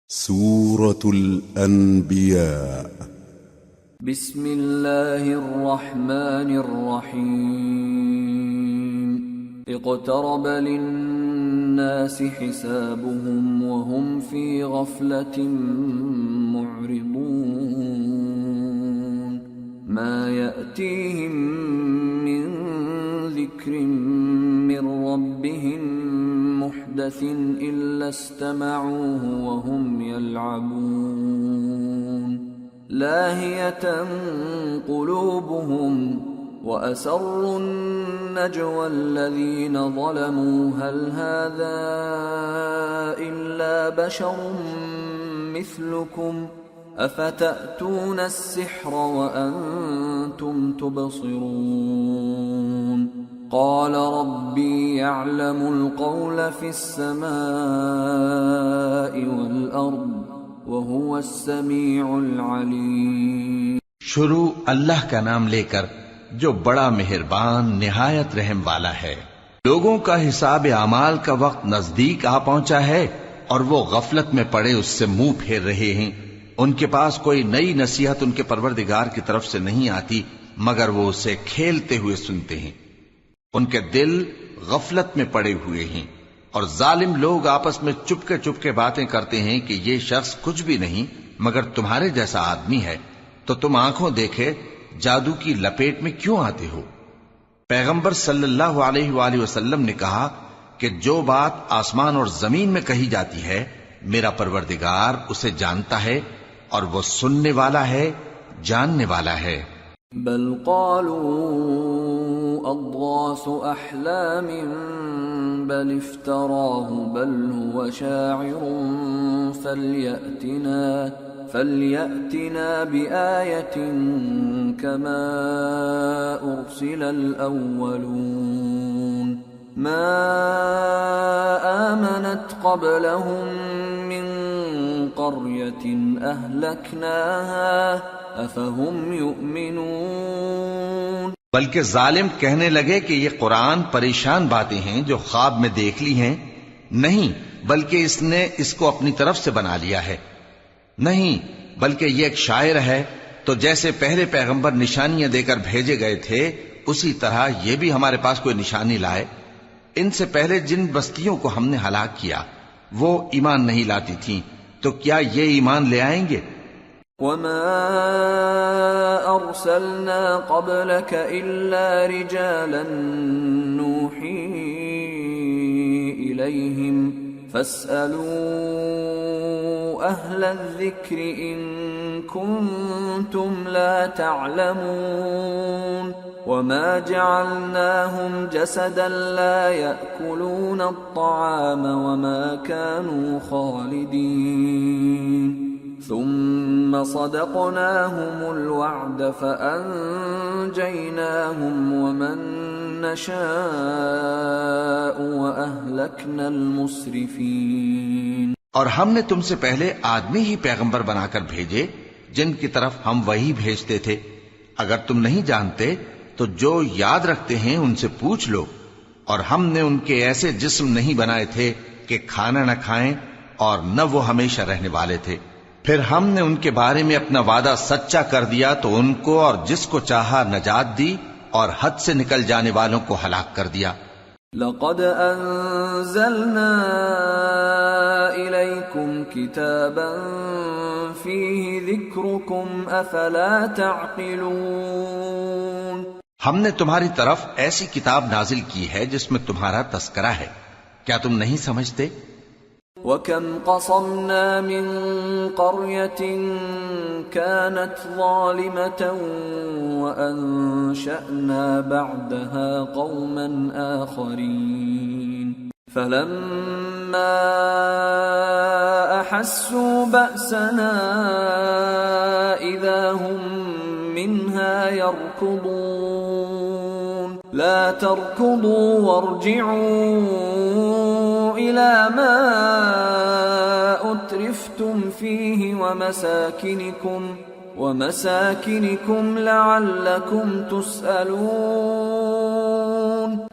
سورة الأنبياء. بسم الله الرحمن الرحيم. اقترب للناس حسابهم وهم في غفلة معرضون. ما يأتيهم من ذكر من ربهم محدث إلا استمعوه وهم يلعبون. لاهية قلوبهم وأسروا النجوى الذين ظلموا هل هذا إلا بشر مثلكم أفتأتون السحر وأنتم تبصرون. قال ربي يعلم القول في السماء والأرض وهو السميع العليم. شروع اللہ کا نام لے کر جو بڑا مہربان نہایت رحم والا ہے. لوگوں کا حساب اعمال کا وقت نزدیک آ پہنچا ہے اور وہ غفلت میں پڑے اس سے منہ پھیر رہے ہیں. ان کے پاس کوئی نئی نصیحت ان کے پروردگار کی طرف سے نہیں آتی مگر وہ اسے کھیلتے ہوئے سنتے ہیں. ان کے دل غفلت میں پڑے ہوئے ہیں اور ظالم لوگ آپس میں چپکے باتیں کرتے ہیں کہ یہ شخص کچھ بھی نہیں مگر تمہارے جیسا آدمی ہے تو تم آنکھوں دیکھے جادو کی لپیٹ میں کیوں آتے ہو. پیغمبر صلی اللہ علیہ وآلہ وسلم نے کہا کہ جو بات آسمان اور زمین میں کہی جاتی ہے میرا پروردگار اسے جانتا ہے اور وہ سننے والا ہے جاننے والا ہے. بل قالوا اضغاث احلام بل افتراه بل هو شاعر فليأتنا بآية كما أرسل الأولون. ما آمنت قبلهم من قرية أهلكناها أفهم يؤمنون. بلکہ ظالم کہنے لگے کہ یہ قرآن پریشان باتیں ہیں جو خواب میں دیکھ لی ہیں. نہیں بلکہ اس نے اس کو اپنی طرف سے بنا لیا ہے. نہیں بلکہ یہ ایک شاعر ہے. تو جیسے پہلے پیغمبر نشانیاں دے کر بھیجے گئے تھے اسی طرح یہ بھی ہمارے پاس کوئی نشانی لائے. ان سے پہلے جن بستیوں کو ہم نے ہلاک کیا وہ ایمان نہیں لاتی تھیں تو کیا یہ ایمان لے آئیں گے؟ وما ارسلنا قبلك الا رجالا نوحي اليهم فاسألوا اهل الذكر ان كنتم لا تعلمون. وما جعلناهم جسدا لا يأكلون الطعام وما كانوا خالدين ثم صدقناهم الوعد فأنجيناهم ومن نشاء وأهلكنا المسرفين. اور ہم نے تم سے پہلے آدمی ہی پیغمبر بنا کر بھیجے جن کی طرف ہم وہی بھیجتے تھے. اگر تم نہیں جانتے تو جو یاد رکھتے ہیں ان سے پوچھ لو. اور ہم نے ان کے ایسے جسم نہیں بنائے تھے کہ کھانا نہ کھائیں اور نہ وہ ہمیشہ رہنے والے تھے. پھر ہم نے ان کے بارے میں اپنا وعدہ سچا کر دیا تو ان کو اور جس کو چاہا نجات دی اور حد سے نکل جانے والوں کو ہلاک کر دیا. لقد انزلنا الیکم کتابا فیہ ذکرکم افلا تعقلون. ہم نے تمہاری طرف ایسی کتاب نازل کی ہے جس میں تمہارا تذکرہ ہے. کیا تم نہیں سمجھتے؟ وَكَمْ قَصَمْنَا مِنْ قَرْيَةٍ كَانَتْ ظَالِمَةً وَأَنشَأْنَا بَعْدَهَا قَوْمًا آخَرِينَ فَلَمَّا أَحَسُّوا بَأْسَنَا إِذَا هُمْ مِنْهَا يَرْكُضُونَ. لَا تَرْكُضُوا وَارْجِعُوا إِلَى مَا أُتْرِفْتُمْ فِيهِ وَمَسَاكِنِكُمْ لَعَلَّكُمْ تُسْأَلُونَ.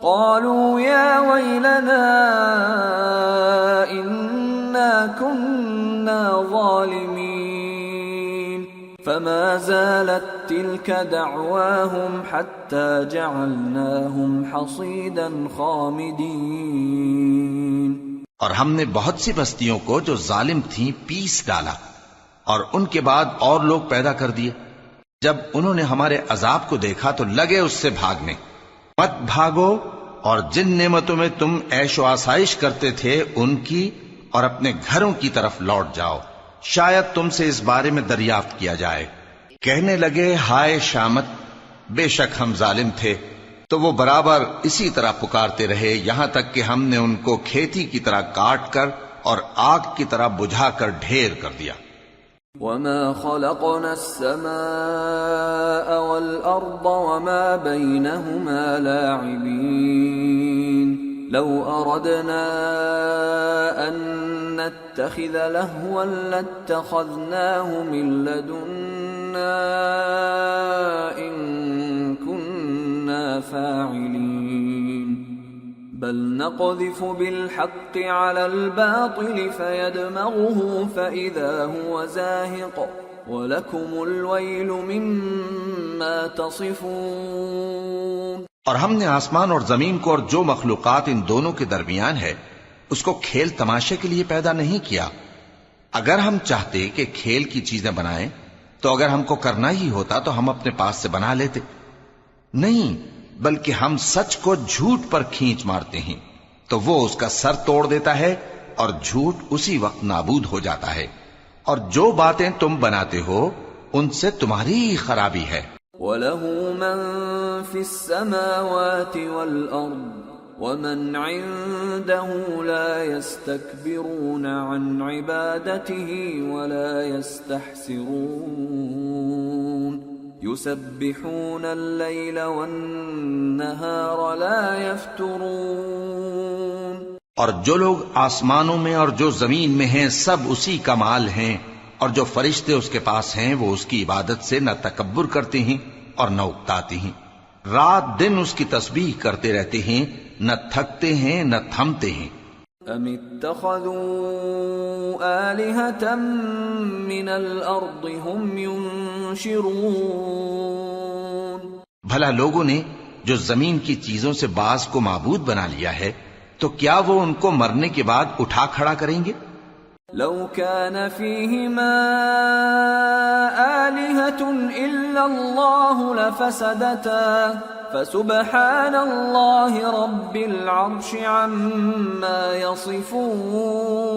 قَالُوا يَا وَيْلَنَا إِنَّا إنا كنا ظالمين فما زالت تلك دعواهم حتى جعلناهم حصيدا خامدين. اور ہم نے بہت سی بستیوں کو جو ظالم تھیں پیس ڈالا، اور ان کے بعد اور لوگ پیدا کر دیے. جب انہوں نے ہمارے عذاب کو دیکھا تو لگے اس سے بھاگنے. مت بھاگو، اور جن نعمتوں میں تم عیش و آسائش کرتے تھے ان کی اور اپنے گھروں کی طرف لوٹ جاؤ، شاید تم سے اس بارے میں دریافت کیا جائے. کہنے لگے ہائے شامت، بے شک ہم ظالم تھے. تو وہ برابر اسی طرح پکارتے رہے یہاں تک کہ ہم نے ان کو کھیتی کی طرح کاٹ کر اور آگ کی طرح بجھا کر ڈھیر کر دیا. وما خلقنا السماء والأرض وما بينهما لاعبين لو أردنا أن نتخذ لهوا لاتخذناه من لدنا إن كنا فاعلين بل نقذف بالحق على الباطل فيدمغه فإذا هو زاهق وَلَكُمُ الْوَيْلُ مِمَّا تَصِفُونَ. اور ہم نے آسمان اور زمین کو اور جو مخلوقات ان دونوں کے درمیان ہے اس کو کھیل تماشے کے لیے پیدا نہیں کیا. اگر ہم چاہتے کہ کھیل کی چیزیں بنائیں تو اگر ہم کو کرنا ہی ہوتا تو ہم اپنے پاس سے بنا لیتے. نہیں، بلکہ ہم سچ کو جھوٹ پر کھینچ مارتے ہیں تو وہ اس کا سر توڑ دیتا ہے اور جھوٹ اسی وقت نابود ہو جاتا ہے. اور جو باتیں تم بناتے ہو ان سے تمہاری ہی خرابی ہے. وَلَهُ مَن فِي السَّمَاوَاتِ وَالْأَرْضِ وَمَنْ عِندَهُ لَا يَسْتَكْبِرُونَ عَنْ عِبَادَتِهِ وَلَا يَسْتَحْسِرُونَ يُسَبِّحُونَ اللَّيْلَ وَالنَّهَارَ لَا يَفْتُرُونَ. اور جو لوگ آسمانوں میں اور جو زمین میں ہیں سب اسی کا مال ہیں، اور جو فرشتے اس کے پاس ہیں وہ اس کی عبادت سے نہ تکبر کرتے ہیں اور نہ اکتاتے ہیں. رات دن اس کی تسبیح کرتے رہتے ہیں، نہ تھکتے ہیں نہ تھمتے ہیں. ام اتخذوا آلهة من الارض هم ينشرون. بھلا لوگوں نے جو زمین کی چیزوں سے بعض کو معبود بنا لیا ہے تو کیا وہ ان کو مرنے کے بعد اٹھا کھڑا کریں گے؟ لو كان فيهما آلهة إلا الله لفسدتا فسبحان الله رب العرش عما يصفون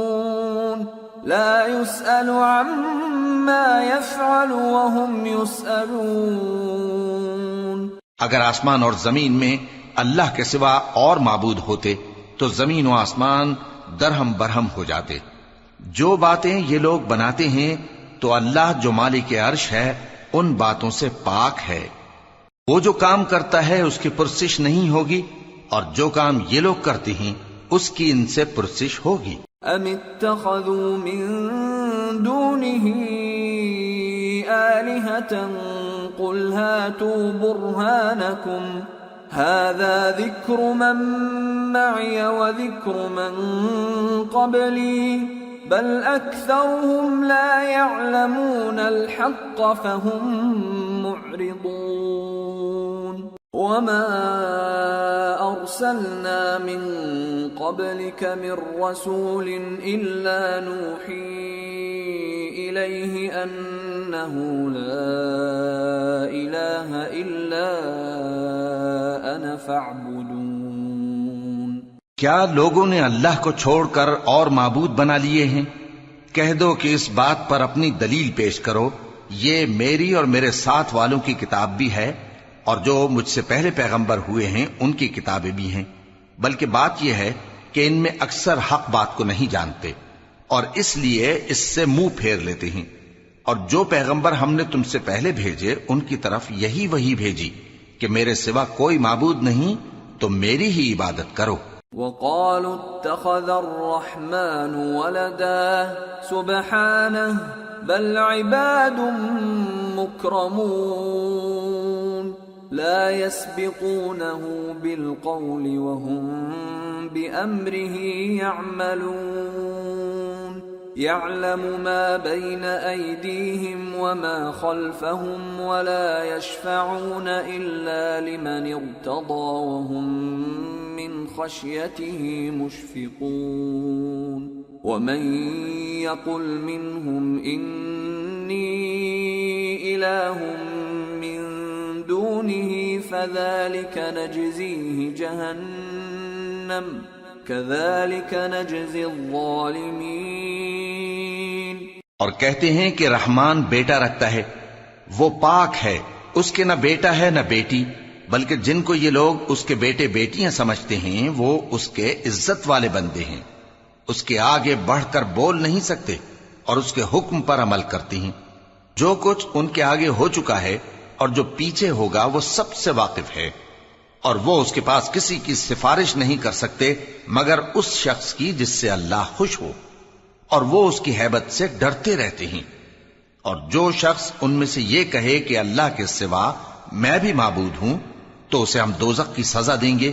لا يسأل عما يفعل وهم يسألون. اگر آسمان اور زمین میں اللہ کے سوا اور معبود ہوتے تو زمین و آسمان درہم برہم ہو جاتے. جو باتیں یہ لوگ بناتے ہیں تو اللہ جو مالک عرش ہے ان باتوں سے پاک ہے. وہ جو کام کرتا ہے اس کی پرسش نہیں ہوگی، اور جو کام یہ لوگ کرتے ہیں اس کی ان سے پرسش ہوگی. ام اتخذوا من دونه آلهة قل هاتوا برهانكم هذا ذكر من معي وذكر من قبلي بل أكثرهم لا يعلمون الحق فهم معرضون. وما أرسلنا من قبلك من رسول إلا نوحي إليه أنه لا إله إلا أنا فاعبدون. کیا لوگوں نے اللہ کو چھوڑ کر اور معبود بنا لیے ہیں؟ کہہ دو کہ اس بات پر اپنی دلیل پیش کرو. یہ میری اور میرے ساتھ والوں کی کتاب بھی ہے، اور جو مجھ سے پہلے پیغمبر ہوئے ہیں ان کی کتابیں بھی ہیں. بلکہ بات یہ ہے کہ ان میں اکثر حق بات کو نہیں جانتے، اور اس لیے اس سے منہ پھیر لیتے ہیں. اور جو پیغمبر ہم نے تم سے پہلے بھیجے ان کی طرف یہی وحی بھیجی کہ میرے سوا کوئی معبود نہیں تو میری ہی عبادت کرو. وقالوا اتخذ الرحمن ولدا سبحانه بل عباد مكرمون لا يسبقونه بالقول وهم بأمره يعملون. يعلم ما بين أيديهم وما خلفهم ولا يشفعون إلا لمن ارتضى وهم من خشيته مشفقون ومن يقل منهم إني إله من دونه فذلك نجزيه جهنم كذلك نجزي الظالمين۔ اور کہتے ہیں کہ رحمان بیٹا رکھتا ہے، وہ پاک ہے، اس کے نہ بیٹا ہے نہ بیٹی، بلکہ جن کو یہ لوگ اس کے بیٹے بیٹیاں سمجھتے ہیں وہ اس کے عزت والے بندے ہیں، اس کے آگے بڑھ کر بول نہیں سکتے اور اس کے حکم پر عمل کرتے ہیں۔ جو کچھ ان کے آگے ہو چکا ہے اور جو پیچھے ہوگا وہ سب سے واقف ہے، اور وہ اس کے پاس کسی کی سفارش نہیں کر سکتے مگر اس شخص کی جس سے اللہ خوش ہو، اور وہ اس کی ہیبت سے ڈرتے رہتے ہیں۔ اور جو شخص ان میں سے یہ کہے کہ اللہ کے سوا میں بھی معبود ہوں تو اسے ہم دوزخ کی سزا دیں گے،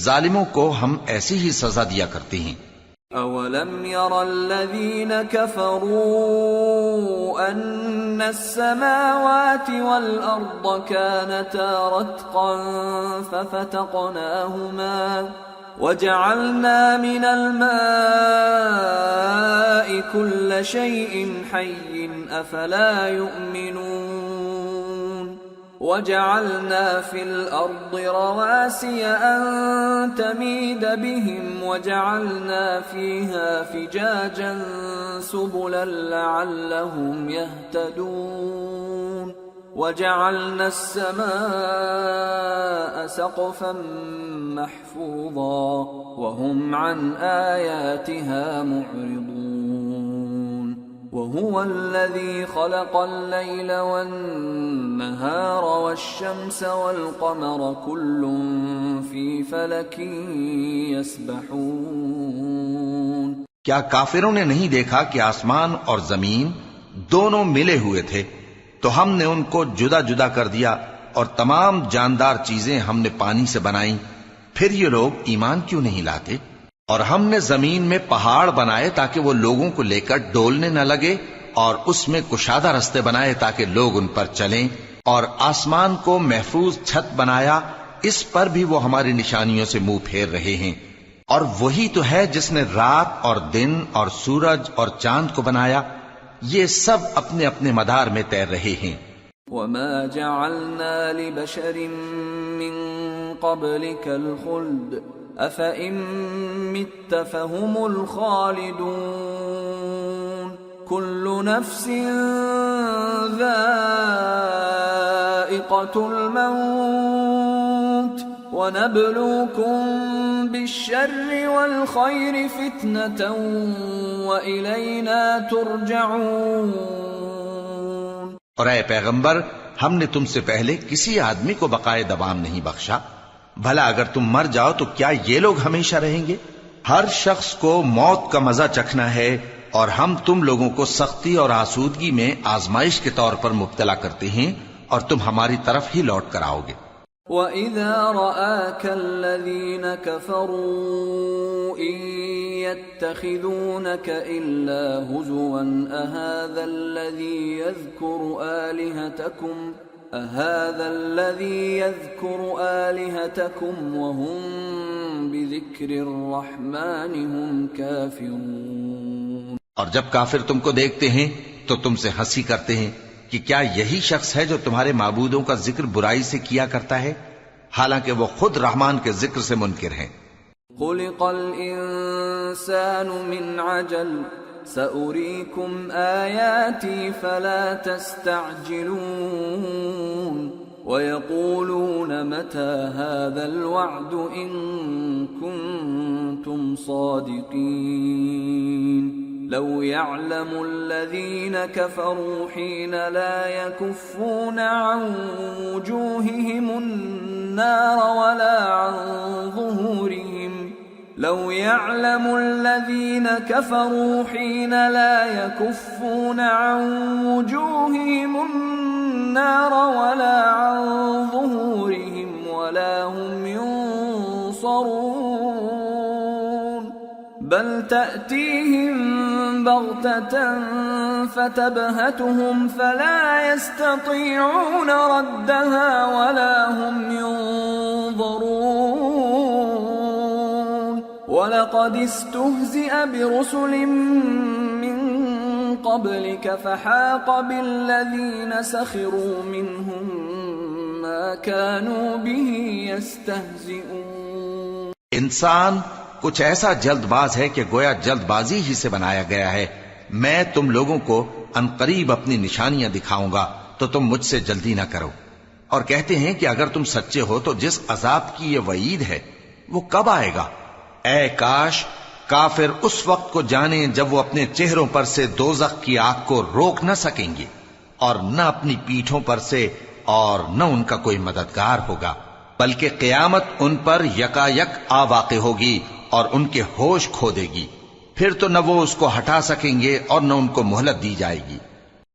ظالموں کو ہم ایسی ہی سزا دیا کرتے ہیں۔ أَوَلَمْ يَرَ الَّذِينَ كَفَرُوا أَنَّ السَّمَاوَاتِ وَالْأَرْضَ كَانَتَا رَتْقًا فَفَتَقْنَاهُمَا وَجَعَلْنَا مِنَ الْمَاءِ كُلَّ شَيْءٍ حَيٍّ أَفَلَا يُؤْمِنُونَ وَجَعَلْنَا فِي الْأَرْضِ رَوَاسِيَ أَن تَمِيدَ بِهِمْ وَجَعَلْنَا فِيهَا فِجَاجًا سُبُلًا لَعَلَّهُمْ يَهْتَدُونَ وَجَعَلْنَا السَّمَاءَ سَقْفًا مَحْفُوظًا وَهُمْ عَنْ آيَاتِهَا مُعْرِضُونَ وَهُوَ الَّذِي خَلَقَ اللَّيْلَ وَالنَّهَارَ وَالشَّمْسَ وَالْقَمَرَ كُلٌّ فِي فَلَكٍ يَسْبَحُونَ۔ کیا کافروں نے نہیں دیکھا کہ آسمان اور زمین دونوں ملے ہوئے تھے تو ہم نے ان کو جدا جدا کر دیا، اور تمام جاندار چیزیں ہم نے پانی سے بنائیں، پھر یہ لوگ ایمان کیوں نہیں لاتے؟ اور ہم نے زمین میں پہاڑ بنائے تاکہ وہ لوگوں کو لے کر ڈولنے نہ لگے، اور اس میں کشادہ رستے بنائے تاکہ لوگ ان پر چلیں، اور آسمان کو محفوظ چھت بنایا، اس پر بھی وہ ہماری نشانیوں سے منہ پھیر رہے ہیں۔ اور وہی تو ہے جس نے رات اور دن اور سورج اور چاند کو بنایا، یہ سب اپنے اپنے مدار میں تیر رہے ہیں۔ وَمَا جَعَلْنَا لِبَشَرٍ مِّن قَبْلِكَ الْخُلْدَ أَفَإِن مِّتَّ فَهُمُ الْخَالِدُونَ كُلُّ نَفْسٍ ذَائِقَةُ الْمَوْتِ وَنَبْلُوكُم بِالشَّرِّ وَالْخَيْرِ فِتْنَةً وَإِلَيْنَا تُرْجَعُونَ۔ اور اے پیغمبر، ہم نے تم سے پہلے کسی آدمی کو بقائے دوام نہیں بخشا، بھلا اگر تم مر جاؤ تو کیا یہ لوگ ہمیشہ رہیں گے؟ ہر شخص کو موت کا مزہ چکھنا ہے، اور ہم تم لوگوں کو سختی اور آسودگی میں آزمائش کے طور پر مبتلا کرتے ہیں، اور تم ہماری طرف ہی لوٹ کر آؤ گے۔ وَإِذَا رَآكَ الَّذِينَ كَفَرُوا إِن يَتَّخِذُونَكَ إِلَّا هُزُوًا أَهَذَا الَّذِي يَذْكُرُ آلِهَتَكُمْ وَهُمْ بِذِكْرِ الرَّحْمَنِ هُمْ كَافِرُونَ۔ اور جب کافر تم کو دیکھتے ہیں تو تم سے ہنسی کرتے ہیں کہ کیا یہی شخص ہے جو تمہارے معبودوں کا ذکر برائی سے کیا کرتا ہے، حالانکہ وہ خود رحمان کے ذکر سے منکر ہیں۔ خُلِقَ الْإِنسَانُ مِنْ عَجَلٍ سَأُرِيكُمْ آيَاتِي فَلَا تَسْتَعْجِلُونَ وَيَقُولُونَ مَتَى هَذَا الْوَعْدُ إِن كُنتُمْ صَادِقِينَ لَوْ يَعْلَمُ الَّذِينَ كَفَرُوا حِينَ لَا يَكُفُّونَ عَن وُجُوهِهِمُ النَّارَ وَلَا عَن ظُهُورِهِمْ لَوْ يَعْلَمُ الَّذِينَ كَفَرُوا حِينَ لَا يَكُفُّونَ عَن وُجُوهِهِمُ النَّارَ وَلَا عَن ظُهُورِهِمْ وَلَا هُمْ يُنصَرُونَ بَلْ تَأْتِيهِم بغتة فتبهتهم فلا يستطيعون ردها ولا هم ينظرون وَلَقَدِ اسْتُهْزِئَ بِرُسُلٍ مِّن قَبْلِكَ فَحَاقَ بِالَّذِينَ سَخِرُوا مِنْهُم مَّا كَانُوا بِهِ يَسْتَهْزِئُونَ۔ انسان کچھ ایسا جلد باز ہے کہ گویا جلد بازی ہی سے بنایا گیا ہے۔ میں تم لوگوں کو عنقریب اپنی نشانیاں دکھاؤں گا تو تم مجھ سے جلدی نہ کرو، اور کہتے ہیں کہ اگر تم سچے ہو تو جس عذاب کی یہ وعید ہے وہ کب آئے گا؟ اے کاش کافر اس وقت کو جانیں جب وہ اپنے چہروں پر سے دوزخ کی آگ کو روک نہ سکیں گے، اور نہ اپنی پیٹھوں پر سے اور نہ ان کا کوئی مددگار ہوگا، بلکہ قیامت ان پر یکا یک آ واقع ہوگی اور ان کے ہوش کھو دے گی، پھر تو نہ وہ اس کو ہٹا سکیں گے اور نہ ان کو مہلت دی جائے گی۔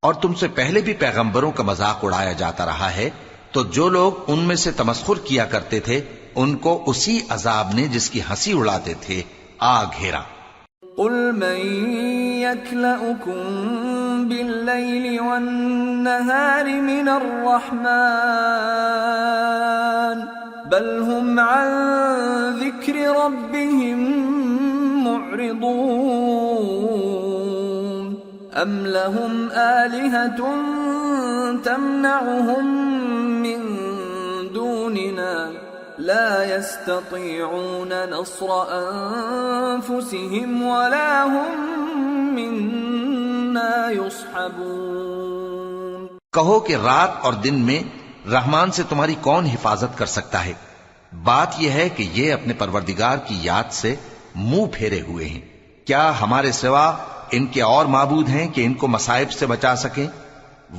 اور تم سے پہلے بھی پیغمبروں کا مذاق اڑایا جاتا رہا ہے، تو جو لوگ ان میں سے تمسخر کیا کرتے تھے ان کو اسی عذاب نے جس کی ہنسی اڑاتے تھے آ گھیرا۔ قل من يكلؤكم بالليل والنهار من الرحمن بل هم عن ذكر ربهم معرضون أم لهم آلهة تمنعهم من دوننا لا يستطيعون نصر أنفسهم ولا هم منا يصحبون۔ کہو کہ رات اور دن میں رحمان سے تمہاری کون حفاظت کر سکتا ہے؟ بات یہ ہے کہ یہ اپنے پروردگار کی یاد سے منہ پھیرے ہوئے ہیں۔ کیا ہمارے سوا ان کے اور معبود ہیں کہ ان کو مصائب سے بچا سکیں؟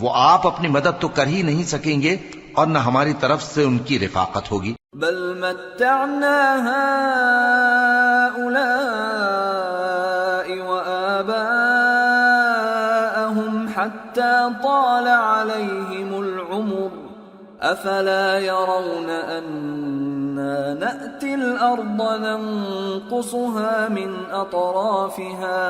وہ آپ اپنی مدد تو کر ہی نہیں سکیں گے اور نہ ہماری طرف سے ان کی رفاقت ہوگی۔ بل متعنا هؤلاء وآباءهم حتى طال عليهم العمر أفلا يرون أنا نأتي الأرض ننقصها من أطرافها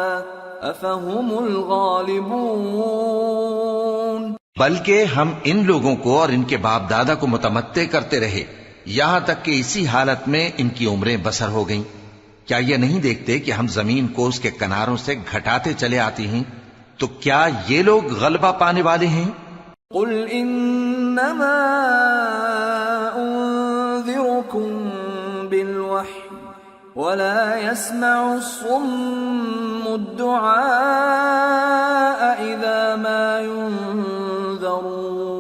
أفهم الغالبون۔ بلکہ ہم ان لوگوں کو اور ان کے باپ دادا کو متمتع کرتے رہے یہاں تک کہ اسی حالت میں ان کی عمریں بسر ہو گئیں۔ کیا یہ نہیں دیکھتے کہ ہم زمین کو اس کے کناروں سے گھٹاتے چلے آتے ہیں؟ تو کیا یہ لوگ غلبہ پانے والے ہیں؟ قل انما انذركم بالوحی ولا يسمع الصم الدعاء اذا ما ينذرون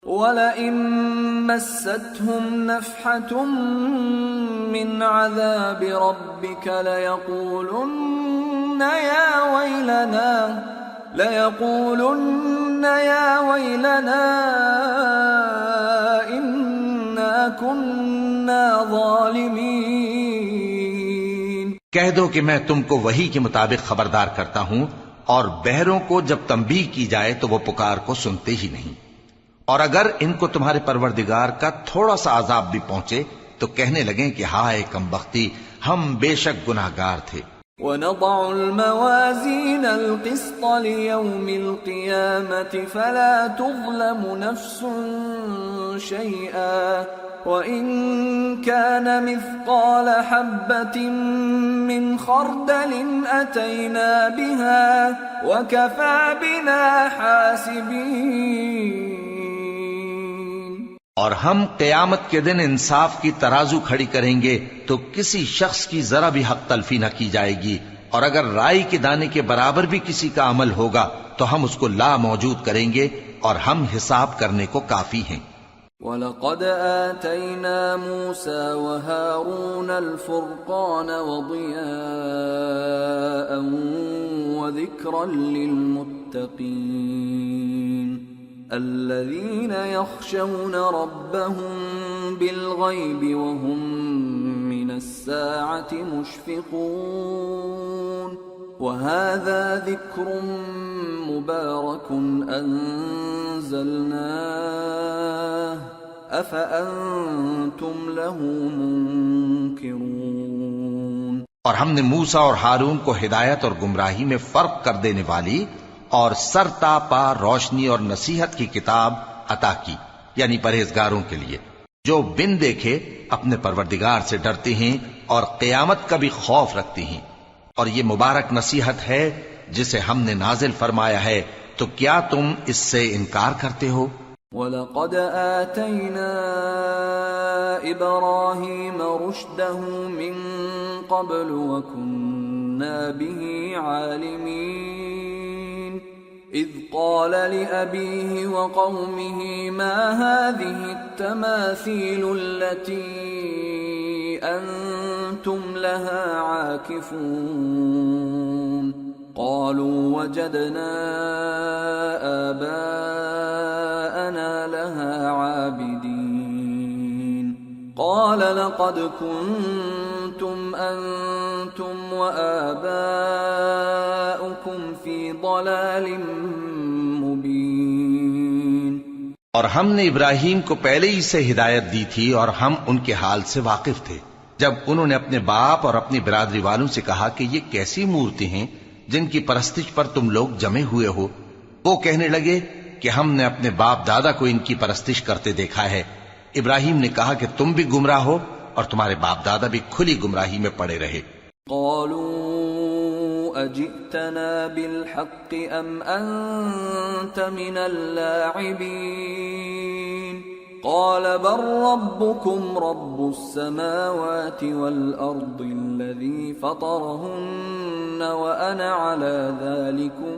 ولئن مستهم نفحة من عذاب ربك ليقولن يا ويلنا إنا كنا ظالمين۔ کہہ دو کہ میں تم کو وحی کے مطابق خبردار کرتا ہوں، اور بہروں کو جب تنبیہ کی جائے تو وہ پکار کو سنتے ہی نہیں، اور اگر ان کو تمہارے پروردگار کا تھوڑا سا عذاب بھی پہنچے تو کہنے لگیں کہ ہائے کمبختی، ہم بے شک گناہگار تھے۔ وَنَضَعُ الْمَوَازِينَ الْقِسْطَ لِيَوْمِ الْقِيَامَةِ فَلَا تُظْلَمُ نَفْسٌ شَيْئًا وَإِن كَانَ مِثْقَالَ حَبَّةٍ مِّنْ خَرْدَلٍ أَتَيْنَا بِهَا وَكَفَى بِنَا حَاسِبِينَ۔ اور ہم قیامت کے دن انصاف کی ترازو کھڑی کریں گے تو کسی شخص کی ذرا بھی حق تلفی نہ کی جائے گی، اور اگر رائی کے دانے کے برابر بھی کسی کا عمل ہوگا تو ہم اس کو لا موجود کریں گے، اور ہم حساب کرنے کو کافی ہیں۔ وَلَقَدْ آتَيْنَا مُوسَى وَهَارُونَ الْفُرْقَانَ وَضِيَاءً وَذِكْرًا لِّلْمُتَّقِينَ الذين يخشون ربهم بالغيب وهم من الساعة مشفقون وهذا ذكر مبارك أنزلناه أفأنتم له منكرون۔ اور ہم نے موسیٰ اور ہارون کو ہدایت اور گمراہی میں فرق کر دینے والی اور سر تا پا روشنی اور نصیحت کی کتاب عطا کی، یعنی پرہیزگاروں کے لیے جو بن دیکھے اپنے پروردگار سے ڈرتے ہیں اور قیامت کا بھی خوف رکھتے ہیں۔ اور یہ مبارک نصیحت ہے جسے ہم نے نازل فرمایا ہے، تو کیا تم اس سے انکار کرتے ہو؟ وَلَقَدْ آتَيْنَا إِبْرَاهِيمَ رُشْدَهُ مِنْ قَبْلُ وَكُنَّا بِهِ عَالِمِينَ إِذْ قَالَ لِأَبِيهِ وَقَوْمِهِ مَا هَذِهِ التَّمَاثِيلُ الَّتِي أَنْتُمْ لَهَا عَاكِفُونَ قالوا وجدنا آباءنا لها عابدين قال لقد كنتم أنتم وآباؤكم في ضلال مبين۔ اور ہم نے ابراہیم کو پہلے ہی سے ہدایت دی تھی اور ہم ان کے حال سے واقف تھے جب انہوں نے اپنے باپ اور اپنی برادری والوں سے کہا کہ یہ کیسی مورتی ہیں جن کی پرستش پر تم لوگ جمے ہوئے ہو۔ وہ کہنے لگے کہ ہم نے اپنے باپ دادا کو ان کی پرستش کرتے دیکھا ہے۔ ابراہیم نے کہا کہ تم بھی گمراہ ہو اور تمہارے باپ دادا بھی کھلی گمراہی میں پڑے رہے۔ قالوا اجئتنا بالحق ام انت من اللاعبین قال بل ربكم رب السماوات والأرض الذي فطرهن وأنا على ذلكم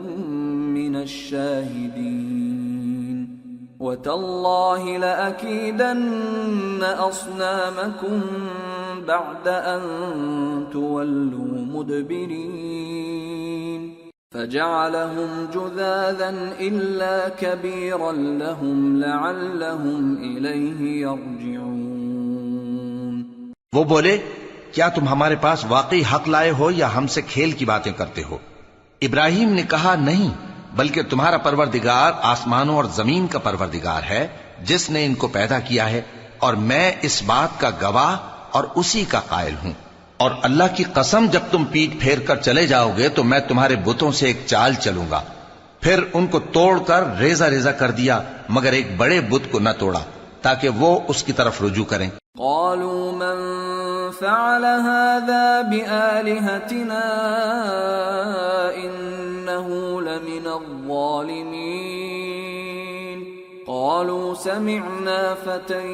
من الشاهدين وتالله لأكيدن أصنامكم بعد أن تولوا مدبرين فجعلهم جذاذا إلا كبيرا لهم لعلهم إليه يرجعون۔ وہ بولے کیا تم ہمارے پاس واقعی حق لائے ہو یا ہم سے کھیل کی باتیں کرتے ہو؟ ابراہیم نے کہا نہیں، بلکہ تمہارا پروردگار آسمانوں اور زمین کا پروردگار ہے جس نے ان کو پیدا کیا ہے، اور میں اس بات کا گواہ اور اسی کا قائل ہوں۔ اور اللہ کی قسم جب تم پیٹ پھیر کر چلے جاؤ گے تو میں تمہارے بتوں سے ایک چال چلوں گا۔ پھر ان کو توڑ کر ریزہ ریزہ کر دیا مگر ایک بڑے بت کو نہ توڑا تاکہ وہ اس کی طرف رجوع کریں۔ قالوا من فعل هذا بآلهتنا إنه لمن الظالمين قالوا سمعنا فتى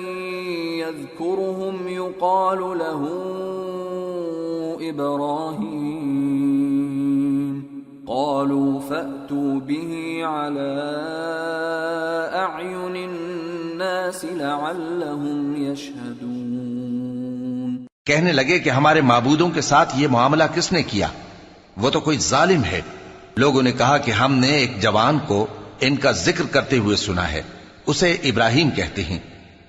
يذكرهم يقال له إبراهيم قالوا فأتوا به على أعين الناس لعلهم يشهدون۔ کہنے لگے کہ ہمارے معبودوں کے ساتھ یہ معاملہ کس نے کیا؟ وہ تو کوئی ظالم ہے۔ لوگوں نے کہا کہ ہم نے ایک جوان کو ان کا ذکر کرتے ہوئے سنا ہے، اسے ابراہیم کہتے ہیں۔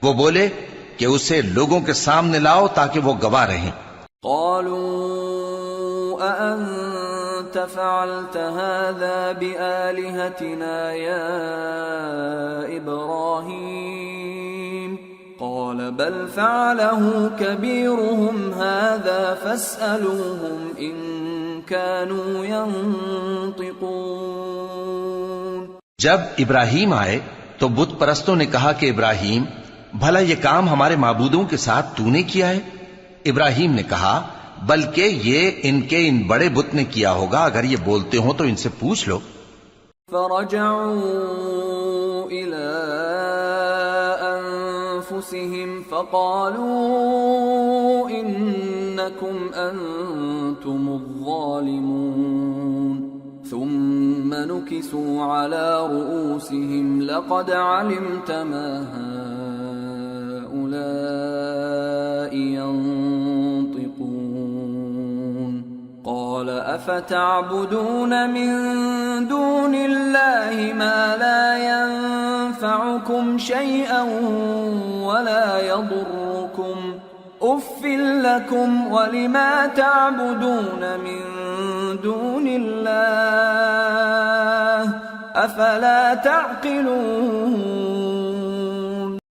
وہ بولے کہ اسے لوگوں کے سامنے لاؤ تاکہ وہ گواہ رہیں۔ قالوا أأنت فعلت هذا بآلهتنا يا إبراهيم قال بل فعله كبيرهم هذا فاسألوهم إن كانوا ينطقون۔ جب ابراہیم آئے تو بت پرستوں نے کہا کہ ابراہیم بھلا یہ کام ہمارے معبودوں کے ساتھ تو نے کیا ہے؟ ابراہیم نے کہا بلکہ یہ ان کے ان بڑے بت نے کیا ہوگا، اگر یہ بولتے ہوں تو ان سے پوچھ لو۔ فرجعوا إلى أنفسهم فقالوا إنكم أنتم الظالمون ثم نكسوا على رؤوسهم لقد علمت ما هؤلاء ينطقون قال أفتعبدون من دون الله ما لا ينفعكم شيئا ولا يضركم أف لكم ولما تعبدون من دون الله أفلا تعقلون۔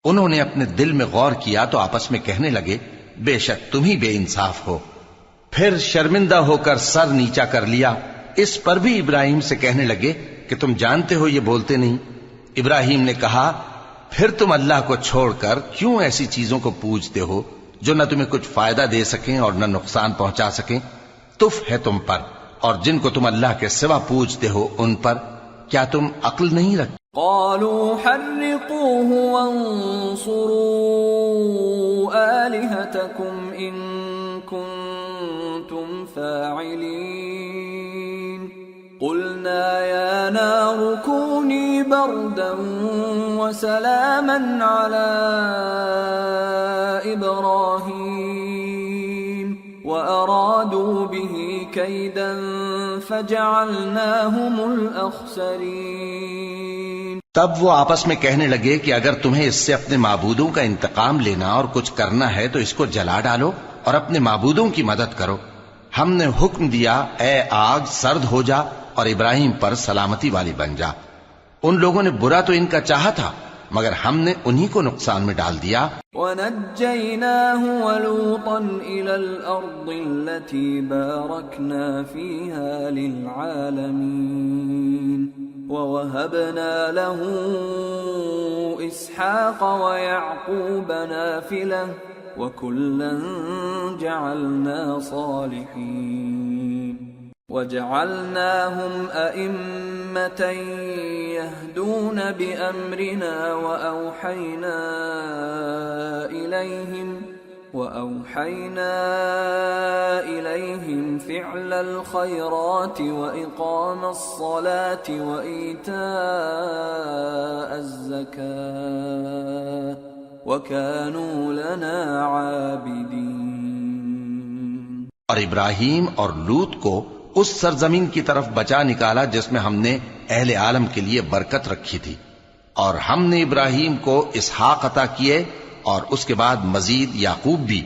انہوں نے اپنے دل میں غور کیا تو آپس میں کہنے لگے بے شک تم ہی بے انصاف ہو۔ پھر شرمندہ ہو کر سر نیچا کر لیا۔ اس پر بھی ابراہیم سے کہنے لگے کہ تم جانتے ہو یہ بولتے نہیں۔ ابراہیم نے کہا پھر تم اللہ کو چھوڑ کر کیوں ایسی چیزوں کو پوجتے ہو جو نہ تمہیں کچھ فائدہ دے سکیں اور نہ نقصان پہنچا سکیں؟ تف ہے تم پر اور جن کو تم اللہ کے سوا پوجتے ہو ان پر، کیا تم عقل نہیں رکھتے؟ قالوا حرقوه وانصروا آلهتكم إن كنتم فاعلين قلنا يا نار كوني بردا وسلاما على إبراهيم وأرادوا به كيدا فجعلناهم الأخسرين۔ تب وہ آپس میں کہنے لگے کہ اگر تمہیں اس سے اپنے معبودوں کا انتقام لینا اور کچھ کرنا ہے تو اس کو جلا ڈالو اور اپنے معبودوں کی مدد کرو۔ ہم نے حکم دیا اے آگ سرد ہو جا اور ابراہیم پر سلامتی والی بن جا۔ ان لوگوں نے برا تو ان کا چاہا تھا مگر ہم نے انہی کو نقصان میں ڈال دیا۔ وَنَجَّيْنَاهُ وَلُوطًا إِلَى الْأَرْضِ الَّتِي بَارَكْنَا فِيهَا لِلْعَالَمِينَ وَوَهَبْنَا لَهُ إِسْحَاقَ وَيَعْقُوبَ نَافِلَةً وَكُلًّا جَعَلْنَا صَالِحِينَ وَجَعَلْنَاهُمْ أَئِمَّةً يَهْدُونَ بِأَمْرِنَا وَأَوْحَيْنَا إِلَيْهِمْ فِعْلَ الْخَيْرَاتِ وَإِقَامَ الصَّلَاةِ وَإِيتَاءَ الزَّكَاةِ وَكَانُوا لَنَا عَابِدِينَ۔ اور ابراہیم اور لوط کو اس سرزمین کی طرف بچا نکالا جس میں ہم نے اہل عالم کے لیے برکت رکھی تھی، اور ہم نے ابراہیم کو اسحاق عطا کیے اور اس کے بعد مزید یعقوب بھی،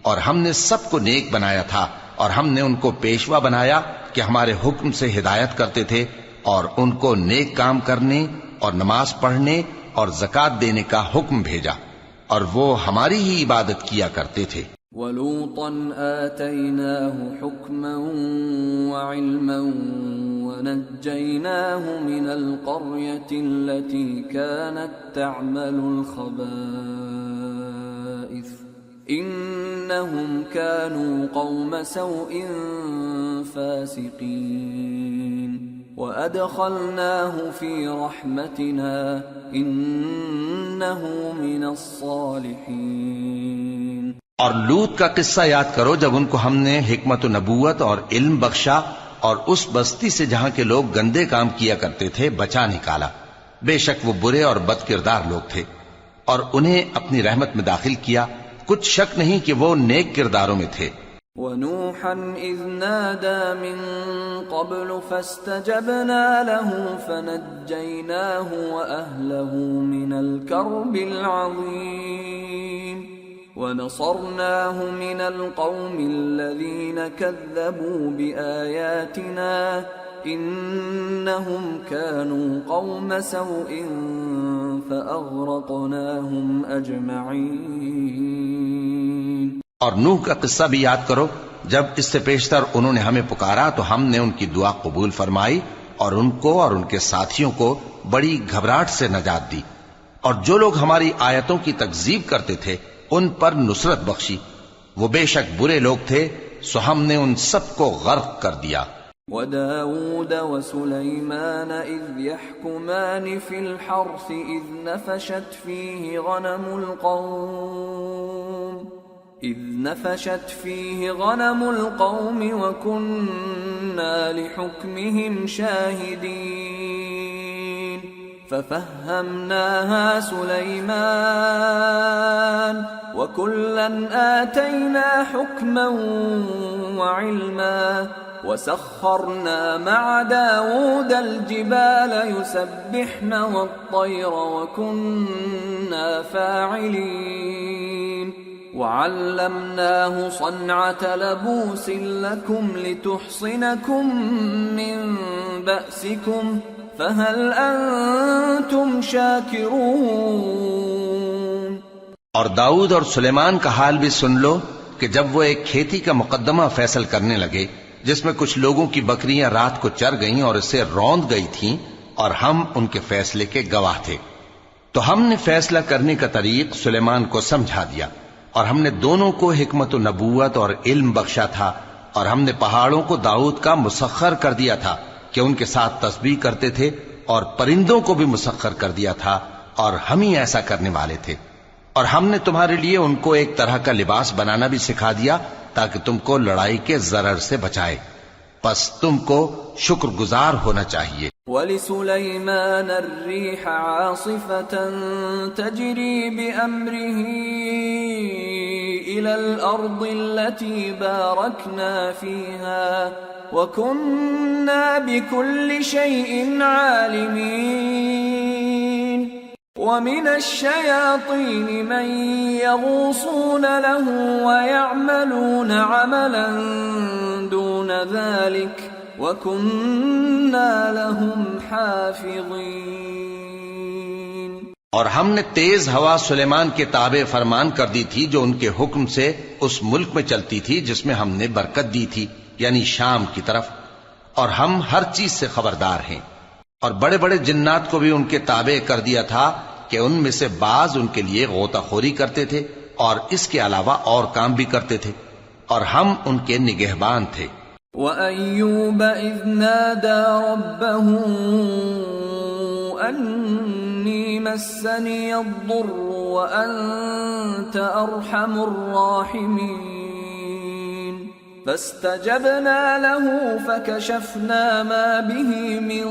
اور ہم نے سب کو نیک بنایا تھا، اور ہم نے ان کو پیشوا بنایا کہ ہمارے حکم سے ہدایت کرتے تھے، اور ان کو نیک کام کرنے اور نماز پڑھنے اور زکوٰۃ دینے کا حکم بھیجا، اور وہ ہماری ہی عبادت کیا کرتے تھے۔ وَلُوطًا آتَيْنَاهُ حُكْمًا وَعِلْمًا وَنَجَّيْنَاهُ مِنَ الْقَرْيَةِ الَّتِي كَانَتْ تَعْمَلُ الْخَبَائِثَ إِنَّهُمْ كَانُوا قَوْمَ سَوْءٍ فَاسِقِينَ وَأَدْخَلْنَاهُ فِي رَحْمَتِنَا إِنَّهُ مِنَ الصَّالِحِينَ۔ اور لوط کا قصہ یاد کرو جب ان کو ہم نے حکمت و نبوت اور علم بخشا اور اس بستی سے جہاں کے لوگ گندے کام کیا کرتے تھے بچا نکالا۔ بے شک وہ برے اور بد کردار لوگ تھے، اور انہیں اپنی رحمت میں داخل کیا، کچھ شک نہیں کہ وہ نیک کرداروں میں تھے۔ وَنُوحًا إِذْ نَادَى مِن قَبْلُ فَاسْتَجَبْنَا لَهُ فَنَجَّيْنَاهُ وَأَهْلَهُ مِنَ الْكَرْبِ الْعَظِيمِ وَنَصَرْنَاهُ مِنَ الْقَوْمِ الَّذِينَ كَذَّبُوا بِآيَاتِنَا إِنَّهُمْ كَانُوا قَوْمَ سَوْءٍ فَأَغْرَقْنَاهُمْ أَجْمَعِينَ۔ اور نوح کا قصہ بھی یاد کرو جب اس سے پیشتر انہوں نے ہمیں پکارا تو ہم نے ان کی دعا قبول فرمائی اور ان کو اور ان کے ساتھیوں کو بڑی گھبراہٹ سے نجات دی، اور جو لوگ ہماری آیتوں کی تکذیب کرتے تھے ان پر نصرت بخشی۔ وہ بے شک برے لوگ تھے، سو ہم نے ان سب کو غرق کر دیا۔ وَدَاوُودَ وَسُلَيْمَانَ إِذْ يَحْكُمَانِ فِي الْحَرْثِ إِذْ نَفَشَتْ فِيهِ غَنَمُ الْقَوْمِ وَكُنَّا لِحُكْمِهِمْ شَاهِدِينَ فَفَهَّمْنَاهَا سُلَيْمَانَ وَكُلًّا آتَيْنَا حُكْمًا وَعِلْمًا وَسَخَّرْنَا مَعَ دَاوُودَ الْجِبَالَ يُسَبِّحْنَ وَالطَّيْرَ وَكُنَّا فَاعِلِينَ وَعَلَّمْنَاهُ صَنْعَةَ لَبُوسٍ لَكُمْ لِتُحْصِنَكُمْ مِنْ بَأْسِكُمْ فَهَلْ أَنْتُمْ شَاكِرُونَ۔ اور داؤد اور سلیمان کا حال بھی سن لو کہ جب وہ ایک کھیتی کا مقدمہ فیصل کرنے لگے جس میں کچھ لوگوں کی بکریاں رات کو چر گئیں اور اسے روند گئی تھیں اور ہم ان کے فیصلے کے گواہ تھے، تو ہم نے فیصلہ کرنے کا طریق سلیمان کو سمجھا دیا، اور ہم نے دونوں کو حکمت و نبوت اور علم بخشا تھا، اور ہم نے پہاڑوں کو داؤد کا مسخر کر دیا تھا کہ ان کے ساتھ تسبیح کرتے تھے، اور پرندوں کو بھی مسخر کر دیا تھا، اور ہم ہی ایسا کرنے والے تھے، اور ہم نے تمہارے لیے ان کو ایک طرح کا لباس بنانا بھی سکھا دیا تاکہ تم کو لڑائی کے ضرر سے بچائے، پس تم کو شکر گزار ہونا چاہیے۔ وَلِسُلَيْمَانَ الرِّيحَ عَاصِفَةً تَجْرِي بِأَمْرِهِ إِلَى الْأَرْضِ الَّتِي بَارَكْنَا فِيهَا وَكُنَّا بِكُلِّ شَيْءٍ عَالِمِينَ وَمِنَ الشَّيَاطِينِ مَن يَغُوصُونَ لَهُ وَيَعْمَلُونَ عَمَلًا دُونَ ذَلِكَ وَكُنَّا لَهُمْ حَافِظِينَ۔ اور ہم نے تیز ہوا سلیمان کے تابع فرمان کر دی تھی جو ان کے حکم سے اس ملک میں چلتی تھی جس میں ہم نے برکت دی تھی، یعنی شام کی طرف، اور ہم ہر چیز سے خبردار ہیں۔ اور بڑے بڑے جنات کو بھی ان کے تابع کر دیا تھا کہ ان میں سے بعض ان کے لیے غوطہ خوری کرتے تھے اور اس کے علاوہ اور کام بھی کرتے تھے، اور ہم ان کے نگہبان تھے۔ وَأَيُّوبَ إِذْ نَادَى رَبَّهُ أَنِّي مَسَّنِيَ الضُّرُّ وَأَنْتَ أَرْحَمُ الرَّاحِمِينَ فَاسْتَجَبْنَا لَهُ فَكَشَفْنَا مَا بِهِ مِنْ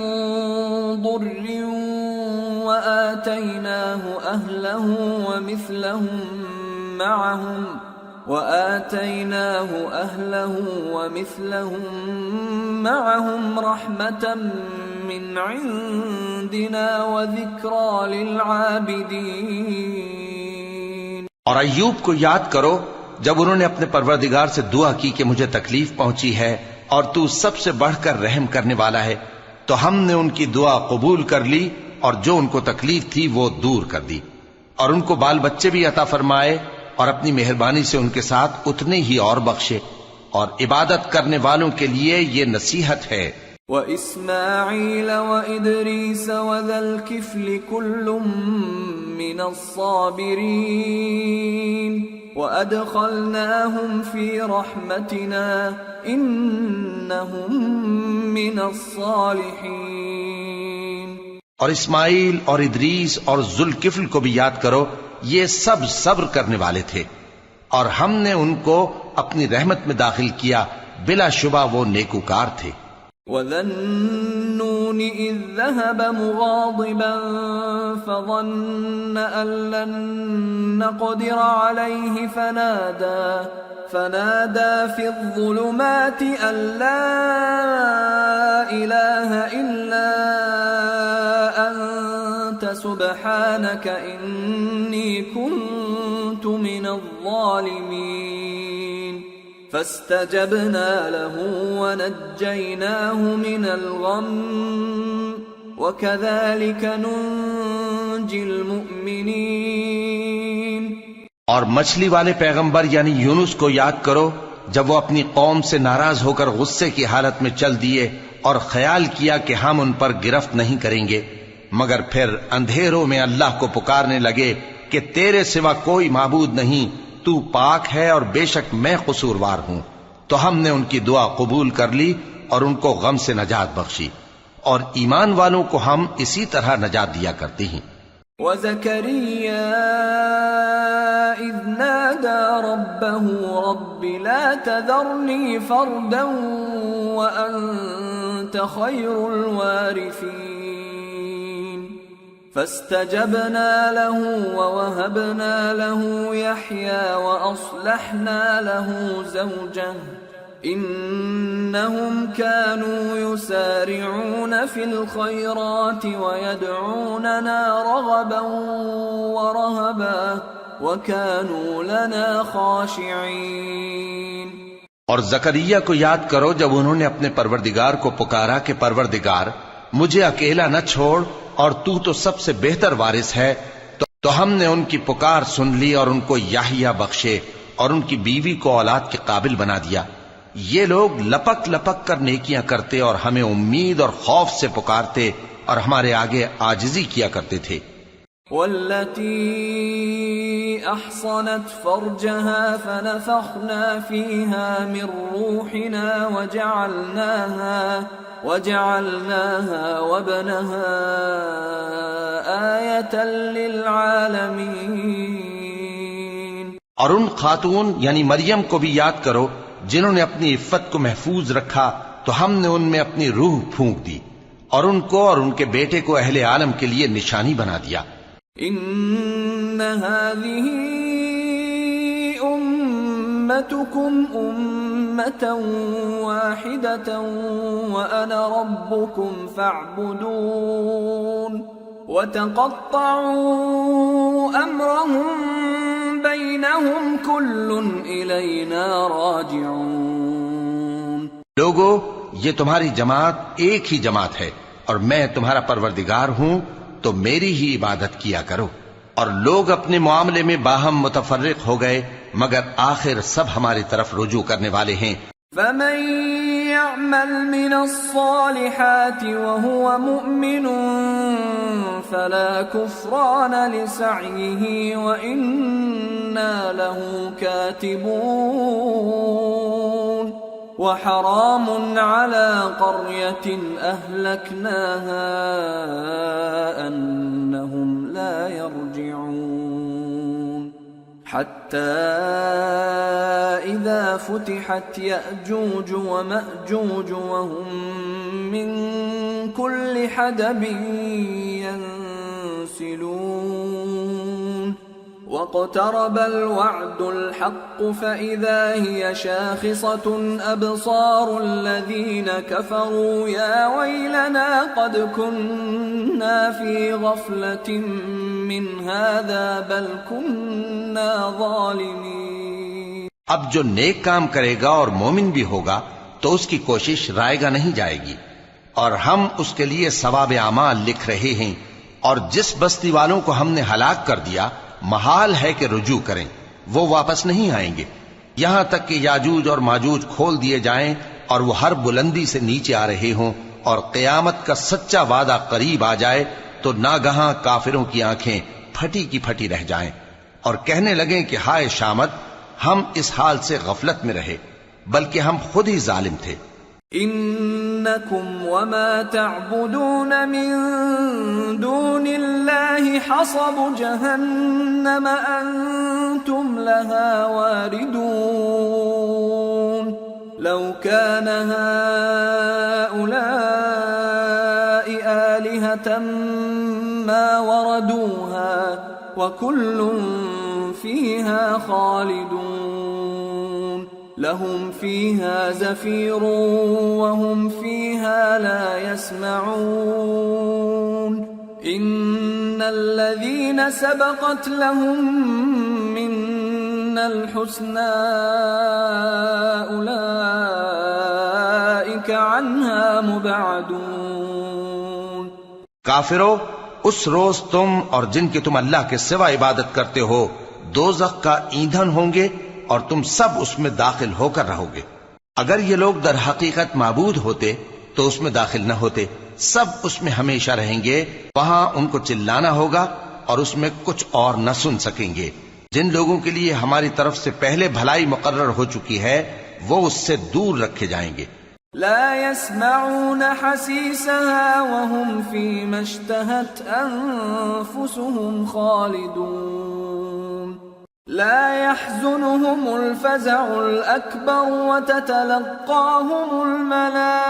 ضُرٍّ وَآتَيْنَاهُ أَهْلَهُ وَمِثْلَهُمْ مَعَهُمْ رَحْمَةً مِّنْ عِنْدِنَا وَذِكْرَى لِلْعَابِدِينَ۔ اور ایوب کو یاد کرو جب انہوں نے اپنے پروردگار سے دعا کی کہ مجھے تکلیف پہنچی ہے اور تو سب سے بڑھ کر رحم کرنے والا ہے، تو ہم نے ان کی دعا قبول کر لی اور جو ان کو تکلیف تھی وہ دور کر دی، اور ان کو بال بچے بھی عطا فرمائے اور اپنی مہربانی سے ان کے ساتھ اتنے ہی اور بخشے، اور عبادت کرنے والوں کے لیے یہ نصیحت ہے۔ وَإِسْمَاعِيلَ وَإِدْرِيسَ وَذَا الْكِفْلِ كُلٌّ مِّنَ الصَّابِرِينَ وَأَدْخَلْنَاهُمْ فِي رَحْمَتِنَا إِنَّهُمْ مِنَ الصَّالِحِينَ۔ اور اسماعیل اور ادریس اور ذوالکفل کو بھی یاد کرو، یہ سب صبر کرنے والے تھے، اور ہم نے ان کو اپنی رحمت میں داخل کیا، بلا شبہ وہ نیکوکار تھے۔ وَذَا النُّونِ إِذ ذَّهَبَ مُغَاضِبًا فَظَنَّ أَن لَّن نَّقْدِرَ عَلَيْهِ فَنَادَى فِي الظُّلُمَاتِ أَن لَّا إِلَٰهَ إِلَّا أَنتَ سُبْحَانَكَ إِنِّي كُنتُ مِنَ الظَّالِمِينَ فَاسْتَجَبْنَا لَهُ وَنَجَّيْنَاهُ مِنَ الْغَمِّ وَكَذَلِكَ نُنْجِي الْمُؤْمِنِينَ۔ اور مچھلی والے پیغمبر یعنی یونس کو یاد کرو جب وہ اپنی قوم سے ناراض ہو کر غصے کی حالت میں چل دیے اور خیال کیا کہ ہم ان پر گرفت نہیں کریں گے، مگر پھر اندھیروں میں اللہ کو پکارنے لگے کہ تیرے سوا کوئی معبود نہیں، تو پاک ہے اور بے شک میں قصوروار ہوں، تو ہم نے ان کی دعا قبول کر لی اور ان کو غم سے نجات بخشی، اور ایمان والوں کو ہم اسی طرح نجات دیا کرتے ہیں۔ وَزَكَرِيَّا إِذْ نَادَى رَبَّهُ رَبِّ لَا تَذَرْنِي فَرْدًا وَأَنْتَ خَيْرُ الْوَارِثِينَ فَاسْتَجَبْنَا لَهُ وَوَهَبْنَا لَهُ يَحْيَى وَأَصْلَحْنَا لَهُ زَوْجَهُ إِنَّهُمْ كَانُوا يُسَارِعُونَ فِي الْخَيْرَاتِ وَيَدْعُونَنَا رَغَبًا وَرَهَبًا وَكَانُوا لَنَا خَاشِعِينَ۔ اور زکریا کو یاد کرو جب انہوں نے اپنے پروردگار کو پکارا کہ پروردگار مجھے اکیلا نہ چھوڑ اور تو سب سے بہتر وارث ہے، تو ہم نے ان کی پکار سن لی اور ان کو یحییٰ بخشے اور ان کی بیوی کو اولاد کے قابل بنا دیا. یہ لوگ لپک لپک کر نیکیاں کرتے اور ہمیں امید اور خوف سے پکارتے اور ہمارے آگے عاجزی کیا کرتے تھے. والتي أحصنت فرجها فنفخنا فيها من روحنا وجعلناها وابنها آية للعالمين. اور ان خاتون یعنی مریم کو بھی یاد کرو جنہوں نے اپنی عفت کو محفوظ رکھا تو ہم نے ان میں اپنی روح پھونک دی اور ان کو اور ان کے بیٹے کو اہل عالم کے لیے نشانی بنا دیا. ان هذه امتكم امة واحدة وانا ربكم فاعبدون وتقطعوا امرهم بينهم كل الينا راجعون. لوگو یہ تمہاری جماعت ایک ہی جماعت ہے اور میں تمہارا پروردگار ہوں تو میری ہی عبادت کیا کرو. اور لوگ اپنے معاملے میں باہم متفرق ہو گئے مگر آخر سب ہماری طرف رجوع کرنے والے ہیں. فمن يعمل من الصالحات وهو مؤمن فلا كفران لسعيه وإنا له كاتبون. وحرام على قرية أهلكناها أنهم لا يرجعون. حتى إذا فتحت يأجوج ومأجوج وهم من كل حدب ينسلون. واقترب الوعد الحق فإذا هي شاخصة أبصار الذين كفروا يا ويلنا قد كنا في غفلة من هذا بل كنا ظالمين. اب جو نیک کام کرے گا اور مومن بھی ہوگا تو اس کی کوشش رائے گا نہیں جائے گی اور ہم اس کے لیے ثواب اعمال لکھ رہے ہیں. اور جس بستی والوں کو ہم نے ہلاک کر دیا محال ہے کہ رجوع کریں، وہ واپس نہیں آئیں گے یہاں تک کہ یاجوج اور ماجوج کھول دیے جائیں اور وہ ہر بلندی سے نیچے آ رہے ہوں اور قیامت کا سچا وعدہ قریب آ جائے تو ناگہاں کافروں کی آنکھیں پھٹی کی پھٹی رہ جائیں اور کہنے لگیں کہ ہائے شامت، ہم اس حال سے غفلت میں رہے بلکہ ہم خود ہی ظالم تھے. انکم وما تعبدون من دون اللہ حصب جہنم انتم لها واردون. لو كان هؤلاء آلهة ما وردوها وكل فيها خالدون. لهم فيها زفير وهم فيها لا يسمعون. إن الذين سبقت لهم منا الحسنى أولئك عنها مبعدون. کافرو، اس روز تم اور جن کی تم اللہ کے سوا عبادت کرتے ہو دوزخ کا ایندھن ہوں گے اور تم سب اس میں داخل ہو کر رہو گے. اگر یہ لوگ در حقیقت معبود ہوتے تو اس میں داخل نہ ہوتے. سب اس میں ہمیشہ رہیں گے. وہاں ان کو چلانا ہوگا اور اس میں کچھ اور نہ سن سکیں گے. جن لوگوں کے لیے ہماری طرف سے پہلے بھلائی مقرر ہو چکی ہے وہ اس سے دور رکھے جائیں گے. لا يسمعون حسيسها وهم فيما اشتهت أنفسهم خالدون. لا يحزنهم الفزع الأكبر وتتلقاهم الملائكة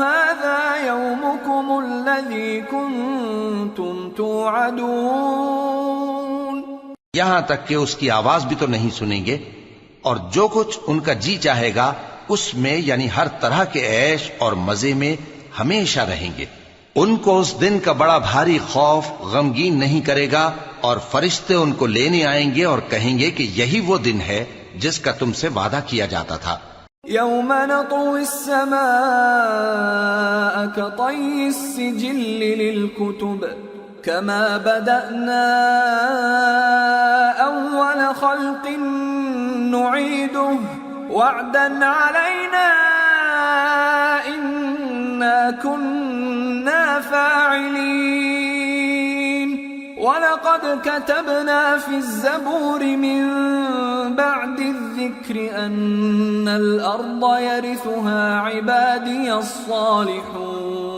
هذا يومكم الذي كنتم توعدون. یہاں تک کہ اس کی آواز بھی تو نہیں سنیں گے اور جو کچھ ان کا جی چاہے گا اس میں یعنی ہر طرح کے عیش اور مزے میں ہمیشہ رہیں گے. ان کو اس دن کا بڑا بھاری خوف غمگین نہیں کرے گا اور فرشتے ان کو لینے آئیں گے اور کہیں گے کہ یہی وہ دن ہے جس کا تم سے وعدہ کیا جاتا تھا. یوم نطوی السماء کطی السجل للکتب كما بدأنا أول خلق نعيده وعدا علينا إنا كنا فاعلين ولقد كتبنا في الزبور من بعد الذكر أن الأرض يرثها عبادي الصالحون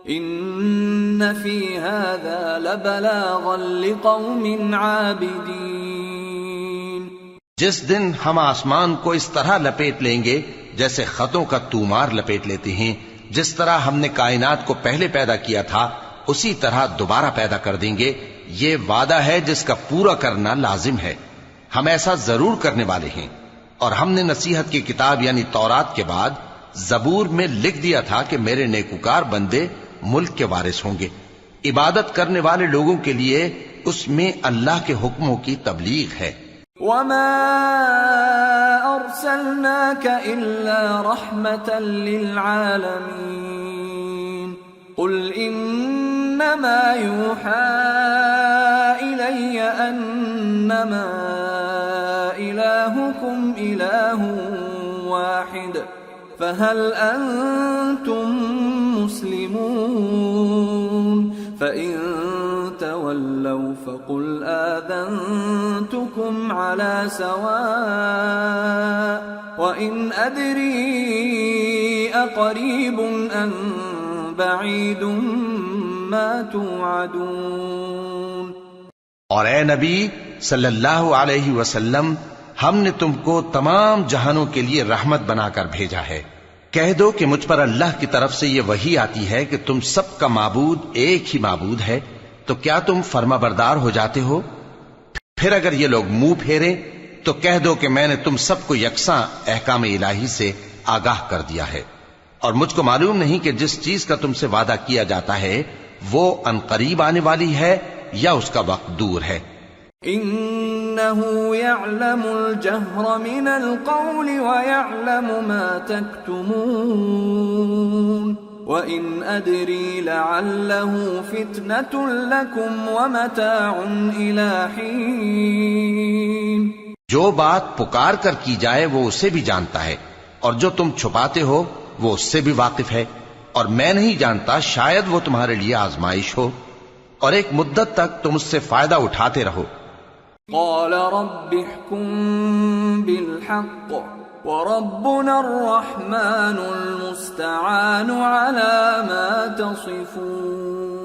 إن في هذا لبلاغا لقوم عابدين. جس دن ہم آسمان کو اس طرح لپیٹ لیں گے جیسے خطوں کا تومار لپیٹ لیتے ہیں، جس طرح ہم نے کائنات کو پہلے پیدا کیا تھا اسی طرح دوبارہ پیدا کر دیں گے. یہ وعدہ ہے جس کا پورا کرنا لازم ہے. ہم ایسا ضرور کرنے والے ہیں. اور ہم نے نصیحت کی کتاب یعنی تورات کے بعد زبور میں لکھ دیا تھا کہ میرے نیکوکار بندے ملک کے وارث ہوں گے. عبادت کرنے والے لوگوں کے لیے اس میں اللہ کے حکموں کی تبلیغ ہے. وما أرسلناك إلا رحمة للعالمين قل إنما يوحى إلي أنما إلهكم إله واحد فهل أنتم مسلمون فإن تولوا فقل آذنتكم على سواء وإن أدري أقريب أم بعيد ما توعدون. اور اے نبی صلی اللہ علیہ وسلم، ہم نے تم کو تمام جہانوں کے لیے رحمت بنا کر بھیجا ہے. کہہ دو کہ مجھ پر اللہ کی طرف سے یہ وحی آتی ہے کہ تم سب کا معبود ایک ہی معبود ہے، تو کیا تم فرما بردار ہو جاتے ہو؟ پھر اگر یہ لوگ منہ پھیریں تو کہہ دو کہ میں نے تم سب کو یکساں احکام الہی سے آگاہ کر دیا ہے، اور مجھ کو معلوم نہیں کہ جس چیز کا تم سے وعدہ کیا جاتا ہے وہ ان قریب آنے والی ہے یا اس کا وقت دور ہے. إنه يعلم الجهر من القول ويعلم ما تكتمون وإن أدري لعله فتنة لكم ومتاع إلى حين. جو بات پکار کر کی جائے وہ اسے بھی جانتا ہے، اور جو تم چھپاتے ہو وہ اس سے بھی واقف ہے، اور میں نہیں جانتا، شاید وہ تمہارے لیے آزمائش ہو، اور ایک مدت تک تم اس سے فائدہ اٹھاتے رہو. قال رب احكم بالحق وربنا الرحمن المستعان على ما تصفون.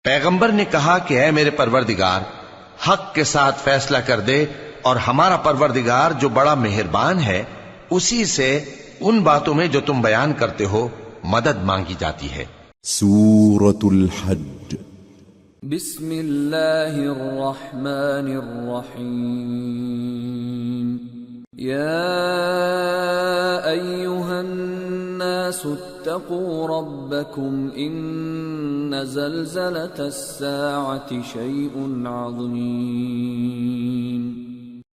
پیغمبر نے کہا کہ اے میرے پروردگار، حق کے ساتھ فیصلہ کر دے، اور ہمارا پروردگار جو بڑا مہربان ہے اسی سے ان باتوں میں جو تم بیان کرتے ہو مدد مانگی جاتی ہے. سورة الحج. بسم اللہ الرحمن الرحیم. یا ایہا الناس اتقوا ربکم ان زلزلة الساعة شیء عظیم.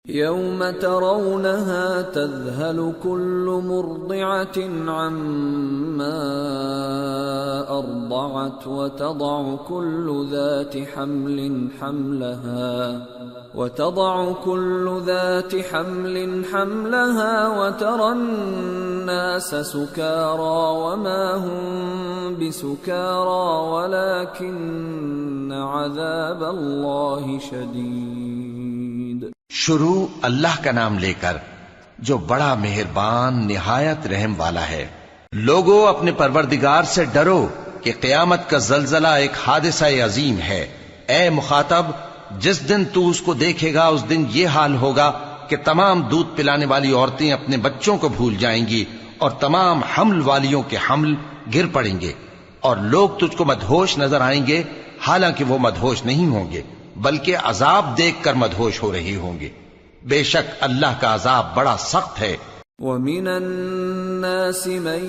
يوم ترونها تذهل كل مرضعة عما أرضعت وتضع كل ذات حمل حملها وترى الناس سكارى وما هم بسكارى ولكن عذاب الله شديد. شروع اللہ کا نام لے کر جو بڑا مہربان نہایت رحم والا ہے. لوگو اپنے پروردگار سے ڈرو کہ قیامت کا زلزلہ ایک حادثہ عظیم ہے. اے مخاطب، جس دن تو اس کو دیکھے گا اس دن یہ حال ہوگا کہ تمام دودھ پلانے والی عورتیں اپنے بچوں کو بھول جائیں گی اور تمام حمل والیوں کے حمل گر پڑیں گے، اور لوگ تجھ کو مدہوش نظر آئیں گے حالانکہ وہ مدہوش نہیں ہوں گے بلکہ عذاب دیکھ کر مدہوش ہو رہی ہوں گے. بے شک اللہ کا عذاب بڑا سخت ہے. وَمِنَ النَّاسِ مَن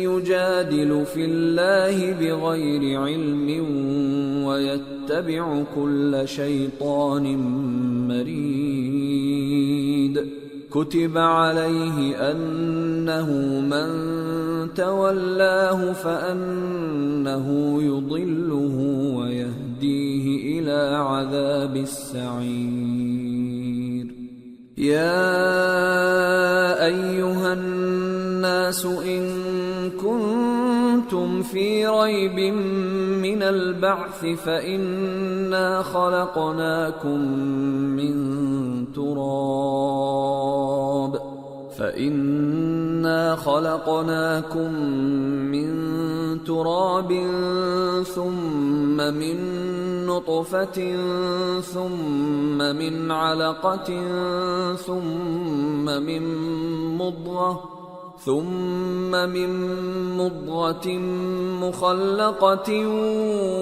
يُجَادِلُ فِي اللَّهِ بِغَيْرِ عِلْمٍ وَيَتَّبِعُ كُلَّ شَيْطَانٍ مَرِيدٍ. كُتِبَ عَلَيْهِ أَنَّهُ مَن تَوَلَّاهُ فَأَنَّهُ يُضِلُّهُ وَيَهْدِيهِ إِلَى إلى عذاب السعير يا أيها الناس إن كنتم في ريب من البعث فإنا خلقناكم من تراب ثم من نطفة ثم من علقة ثم من مضغة مخلقة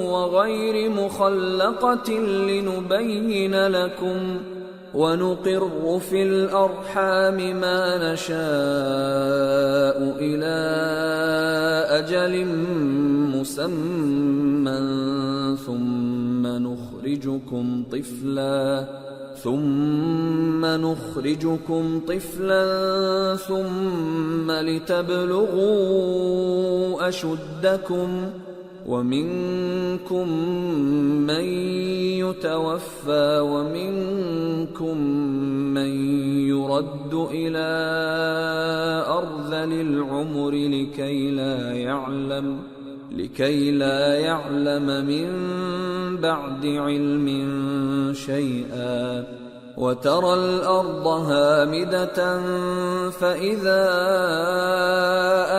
وغير مخلقة لنبين لكم ونقر في الأرحام ما نشاء إلى أجل مسمى ثم نخرجكم طفلا ثم لتبلغوا أشدكم ومنكم من يتوفى ومنكم من يرد إلى أرذل العمر لكي لا يعلم من بعد علم شيئا وترى الأرض هامدة فإذا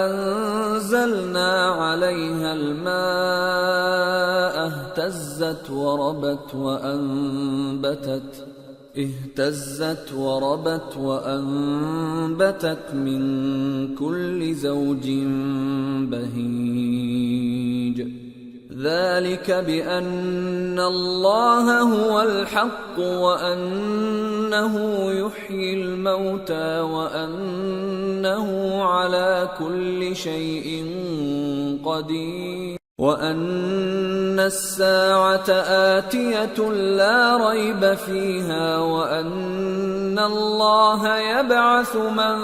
أنزلنا عليها الماء اهتزت وربت من كل زوج بهيج ذلك بأن الله هو الحق وأنه يحيي الموتى وأنه على كل شيء قدير وأن الساعة آتية لا ريب فيها وأن الله يبعث من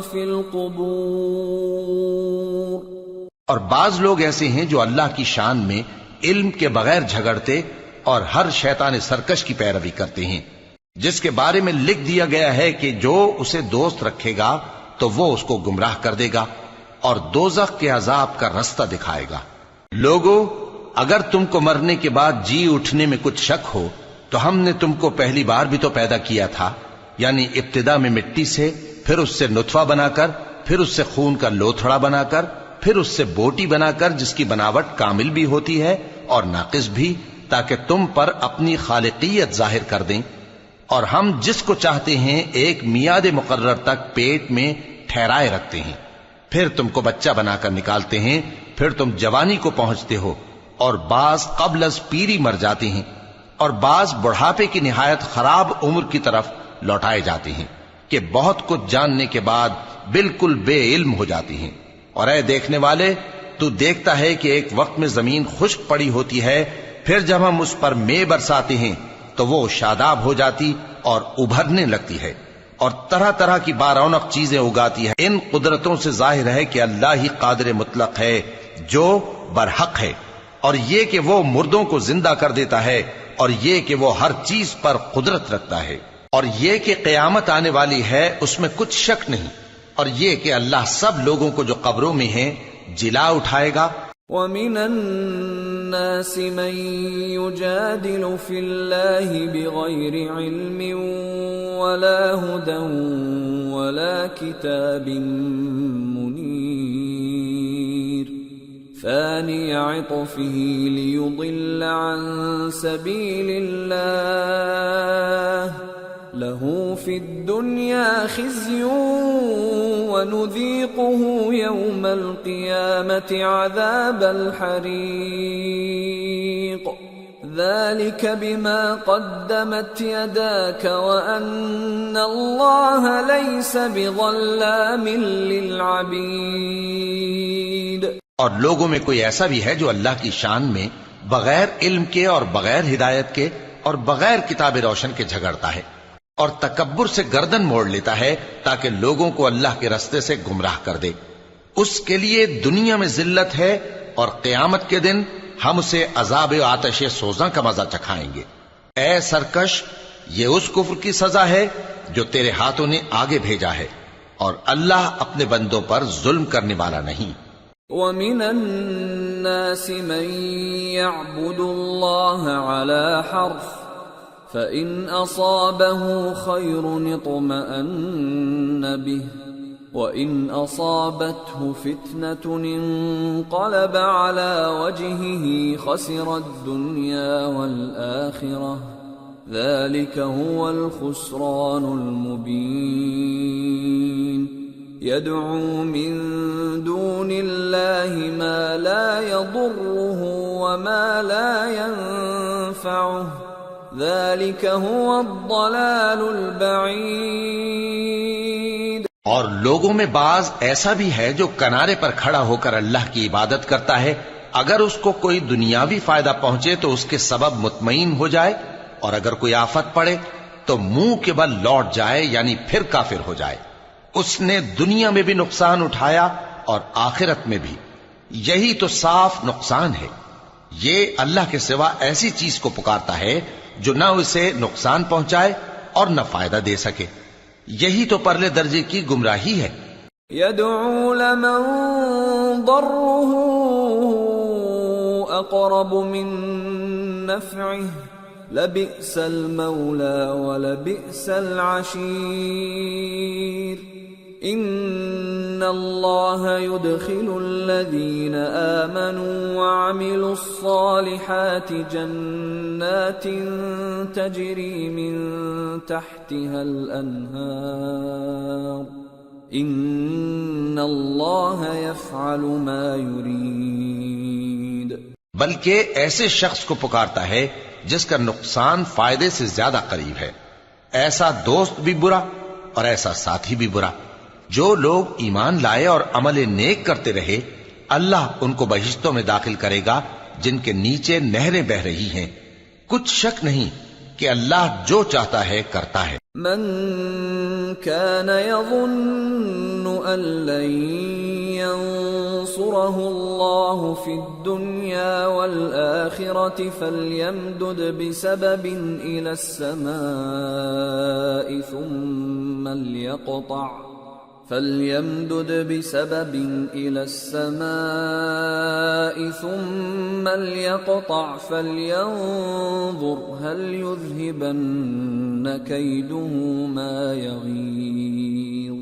في القبور. اور بعض لوگ ایسے ہیں جو اللہ کی شان میں علم کے بغیر جھگڑتے اور ہر شیطان سرکش کی پیروی کرتے ہیں جس کے بارے میں لکھ دیا گیا ہے کہ جو اسے دوست رکھے گا تو وہ اس کو گمراہ کر دے گا اور دوزخ کے عذاب کا رستہ دکھائے گا. لوگو اگر تم کو مرنے کے بعد جی اٹھنے میں کچھ شک ہو تو ہم نے تم کو پہلی بار بھی تو پیدا کیا تھا، یعنی ابتدا میں مٹی سے، پھر اس سے نطفہ بنا کر، پھر اس سے خون کا لوتھڑا بنا کر، پھر اس سے بوٹی بنا کر جس کی بناوٹ کامل بھی ہوتی ہے اور ناقص بھی، تاکہ تم پر اپنی خالقیت ظاہر کر دیں. اور ہم جس کو چاہتے ہیں ایک میعاد مقرر تک پیٹ میں ٹھہرائے رکھتے ہیں، پھر تم کو بچہ بنا کر نکالتے ہیں، پھر تم جوانی کو پہنچتے ہو، اور بعض قبل از پیری مر جاتے ہیں، اور بعض بڑھاپے کی نہایت خراب عمر کی طرف لوٹائے جاتے ہیں کہ بہت کچھ جاننے کے بعد بالکل بے علم ہو جاتی ہیں. اور اے دیکھنے والے، تو دیکھتا ہے کہ ایک وقت میں زمین خشک پڑی ہوتی ہے، پھر جب ہم اس پر مے برساتے ہیں تو وہ شاداب ہو جاتی اور ابھرنے لگتی ہے اور طرح طرح کی بارونق چیزیں اگاتی ہے. ان قدرتوں سے ظاہر ہے کہ اللہ ہی قادر مطلق ہے جو برحق ہے، اور یہ کہ وہ مردوں کو زندہ کر دیتا ہے، اور یہ کہ وہ ہر چیز پر قدرت رکھتا ہے، اور یہ کہ قیامت آنے والی ہے اس میں کچھ شک نہیں، اور یہ کہ اللہ سب لوگوں کو جو قبروں میں ہیں جلا اٹھائے گا. وَمِنَ النَّاسِ مَن يُجَادِلُ فِي اللَّهِ بِغَيْرِ عِلْمٍ وَلَا هُدًى وَلَا كِتَابٍ مُنِيرٍ ثَانِيَ عِطْفِهِ لِيُضِلَّ عَن سَبِيلِ اللَّهِ لَهُ فِي الدُّنْيَا خِزْيٌ وَنُذِيقُهُ يَوْمَ الْقِيَامَةِ عَذَابَ الْحَرِيقِ ذَلِكَ بِمَا قَدَّمَتْ يَدَاكَ وَأَنَّ اللَّهَ لَيْسَ بِظَلَّامٍ لِلْعَبِيدِ. اور لوگوں میں کوئی ایسا بھی ہے جو اللہ کی شان میں بغیر علم کے اور بغیر ہدایت کے اور بغیر کتاب روشن کے جھگڑتا ہے اور تکبر سے گردن موڑ لیتا ہے تاکہ لوگوں کو اللہ کے رستے سے گمراہ کر دے. اس کے لیے دنیا میں ذلت ہے اور قیامت کے دن ہم اسے عذاب آتش سوزاں کا مزہ چکھائیں گے۔ اے سرکش، یہ اس کفر کی سزا ہے جو تیرے ہاتھوں نے آگے بھیجا ہے، اور اللہ اپنے بندوں پر ظلم کرنے والا نہیں۔ وَمِنَ النَّاسِ مَن يَعْبُدُ اللَّهَ عَلَى حَرْفٍ فَإِنْ أَصَابَهُ خَيْرٌ اطْمَأَنَّ بِهِ وَإِنْ أَصَابَتْهُ فِتْنَةٌ انقَلَبَ عَلَى وَجْهِهِ خَسِرَ الدُّنْيَا وَالْآخِرَةَ ذَلِكَ هُوَ الْخُسْرَانُ الْمُبِينُ يَدْعُو مِن دُونِ اللَّهِ مَا لَا يَضُرُّهُ وَمَا لَا يَنفَعُهُ ذَلِكَ هُوَ الضَّلَالُ الْبَعِيدُ۔ اور لوگوں میں بعض ایسا بھی ہے جو کنارے پر کھڑا ہو کر اللہ کی عبادت کرتا ہے، اگر اس کو کوئی دنیاوی فائدہ پہنچے تو اس کے سبب مطمئن ہو جائے، اور اگر کوئی آفت پڑے تو منہ کے بل لوٹ جائے، یعنی پھر کافر ہو جائے۔ اس نے دنیا میں بھی نقصان اٹھایا اور آخرت میں بھی، یہی تو صاف نقصان ہے۔ یہ اللہ کے سوا ایسی چیز کو پکارتا ہے جو نہ اسے نقصان پہنچائے اور نہ فائدہ دے سکے، یہی تو پرلے درجے کی گمراہی ہے۔ يدعو لمن ضره اقرب من نفعه لبئس المولى ولبئس العشير ان الله يدخل الذين آمنوا وعملوا الصالحات جنات تجري من تحتها الأنهار ان الله يفعل ما يريد۔ بلکہ ایسے شخص کو پکارتا ہے جس کا نقصان فائدے سے زیادہ قریب ہے، ایسا دوست بھی برا اور ایسا ساتھی بھی برا۔ جو لوگ ایمان لائے اور عمل نیک کرتے رہے، اللہ ان کو بہشتوں میں داخل کرے گا جن کے نیچے نہریں بہ رہی ہیں۔ کچھ شک نہیں کہ اللہ جو چاہتا ہے کرتا ہے۔ من كان يظن أن لن ينصره الله في الدنيا والآخرة فليمدد بسبب إلى السماء ثم ليقطع فلينظر هل يذهبن كيده ما يغيظ۔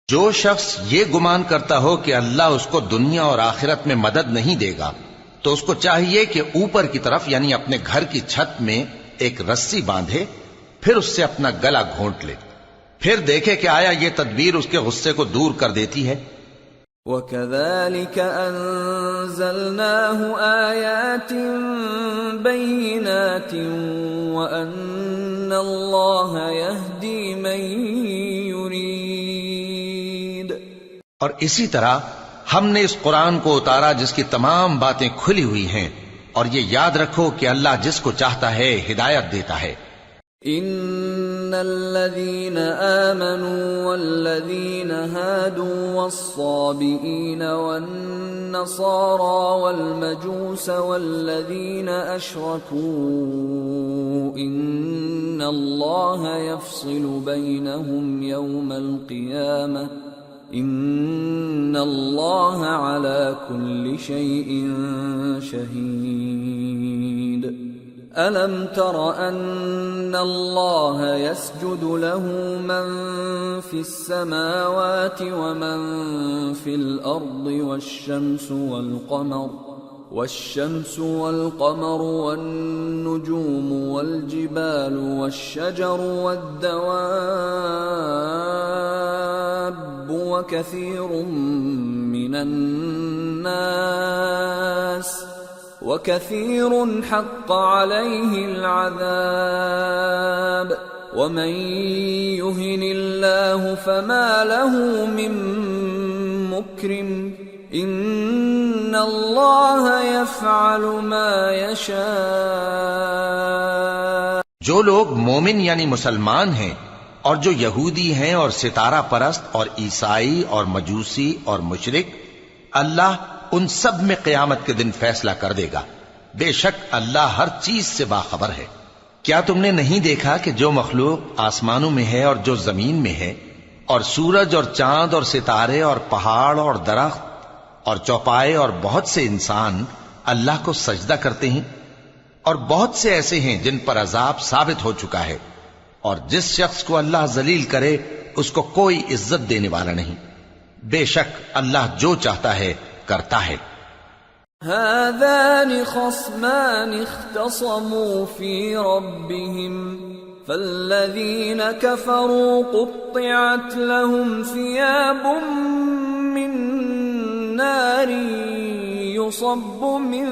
جو شخص یہ گمان کرتا ہو کہ اللہ اس کو دنیا اور آخرت میں مدد نہیں دے گا تو اس کو چاہیے کہ اوپر کی طرف یعنی اپنے گھر کی چھت میں ایک رسی باندھے، پھر اس سے اپنا گلا گھونٹ لے، پھر دیکھے کہ آیا یہ تدبیر اس کے غصے کو دور کر دیتی ہے۔ وَكَذَلِكَ أَنزَلْنَاهُ آيَاتٍ بَيِّنَاتٍ وَأَنَّ اللَّهَ يَهْدِي مَن يُرِيدُ۔ اور اسی طرح ہم نے اس قرآن کو اتارا جس کی تمام باتیں کھلی ہوئی ہیں، اور یہ یاد رکھو کہ اللہ جس کو چاہتا ہے ہدایت دیتا ہے۔ ان الذين آمنوا والذين هادوا والصابئين والنصارى والمجوس والذين أشركوا إن الله يفصل بينهم يوم القيامة إن الله على كل شيء شهيد۔ أَلَمْ تَرَ أَنَّ اللَّهَ يَسْجُدُ لَهُ مَن فِي السَّمَاوَاتِ وَمَن فِي الْأَرْضِ والشمس والقمر والنجوم والجبال والشجر والدواب وكثير من الناس وكثير حق عليه العذاب ومن يهن الله فما له من مكرم ان الله يفعل ما يشاء۔ جو لوگ مومن یعنی مسلمان ہیں اور جو یہودی ہیں اور ستارہ پرست اور عیسائی اور مجوسی اور مشرک، اللہ ان سب میں قیامت کے دن فیصلہ کر دے گا۔ بے شک اللہ ہر چیز سے باخبر ہے۔ کیا تم نے نہیں دیکھا کہ جو مخلوق آسمانوں میں ہے اور جو زمین میں ہے، اور سورج اور چاند اور ستارے اور پہاڑ اور درخت اور چوپائے اور بہت سے انسان اللہ کو سجدہ کرتے ہیں، اور بہت سے ایسے ہیں جن پر عذاب ثابت ہو چکا ہے، اور جس شخص کو اللہ ذلیل کرے اس کو کوئی عزت دینے والا نہیں۔ بے شک اللہ جو چاہتا ہے کرتا ہے۔ هذان خصمان اختصموا في ربهم فالذين كفروا قطعت لهم ثياب من نار يصب من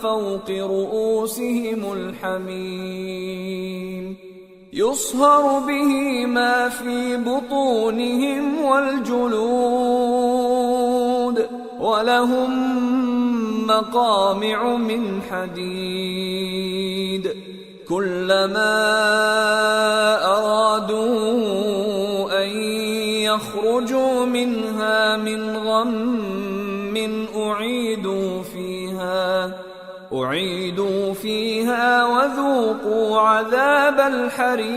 فوق رؤوسهم الحميم يصهر به ما في بطونهم والجلود وَلَهُم مَّقَامِعُ مِنْ حَدِيدٍ كُلَّمَا أَرَادُوا أَن يَخْرُجُوا مِنْهَا مِنْ غَمٍّ أُعِيدُوا فِيهَا وَذُوقُوا عَذَابَ الْحَرِيقِ۔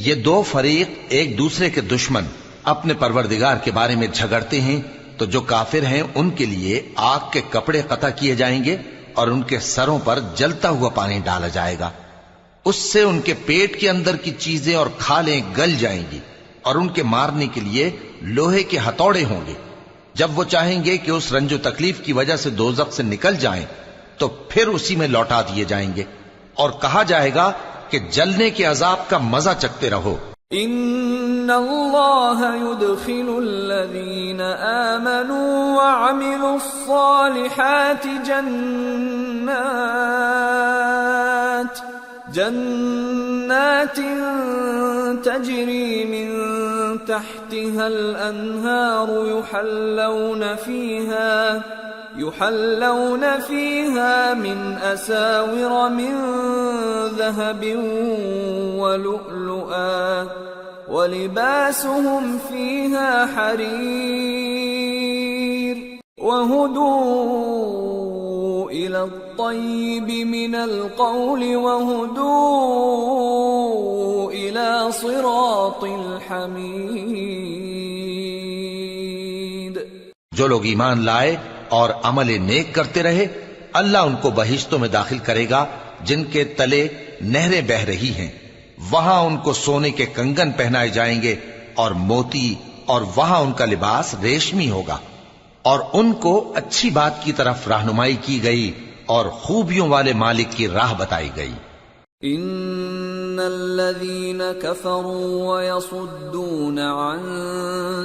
یہ دو فریق ایک دوسرے کے دشمن اپنے پروردگار کے بارے میں جھگڑتے ہیں، تو جو کافر ہیں ان کے لیے آگ کے کپڑے قطع کیے جائیں گے اور ان کے سروں پر جلتا ہوا پانی ڈالا جائے گا، اس سے ان کے پیٹ کے اندر کی چیزیں اور کھالیں گل جائیں گی، اور ان کے مارنے کے لیے لوہے کے ہتھوڑے ہوں گے۔ جب وہ چاہیں گے کہ اس رنج و تکلیف کی وجہ سے دوزخ سے نکل جائیں تو پھر اسی میں لوٹا دیے جائیں گے، اور کہا جائے گا کہ جلنے کے عذاب کا مزہ چکھتے رہو۔ ان اللہ يدخل الذین آمنوا وعملوا الصالحات جنات تجری من تحتها الانہار يحلون فيها من أساور من ذهب ولؤلؤا ولباسهم فيها حرير وهدوا إلى الطيب من القول وهدوا إلى صراط الحميد۔ جو لوگ ایمان لائے اور عمل نیک کرتے رہے، اللہ ان کو بہشتوں میں داخل کرے گا جن کے تلے نہریں بہ رہی ہیں، وہاں ان کو سونے کے کنگن پہنائے جائیں گے اور موتی، اور وہاں ان کا لباس ریشمی ہوگا، اور ان کو اچھی بات کی طرف رہنمائی کی گئی اور خوبیوں والے مالک کی راہ بتائی گئی۔ ان الذين كفروا ويصدون عن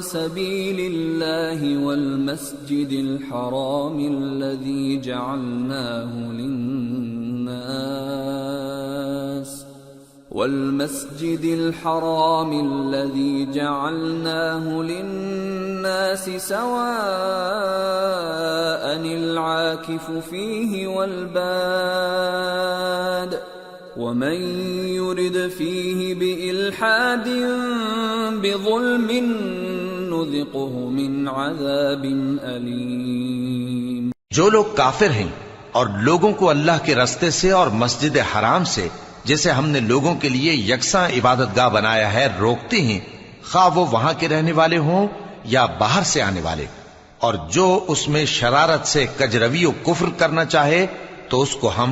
سبيل الله والمسجد الحرام الذي جعلناه للناس سواء العاكف فيه والباد ومن يرد فيه بإلحاد بظلم نذقه من عذاب أليم۔ جو لوگ کافر ہیں اور لوگوں کو اللہ کے رستے سے اور مسجد حرام سے جسے ہم نے لوگوں کے لیے یکساں عبادت گاہ بنایا ہے روکتے ہیں، خواہ وہ وہاں کے رہنے والے ہوں یا باہر سے آنے والے، اور جو اس میں شرارت سے کجروی و کفر کرنا چاہے تو اس کو ہم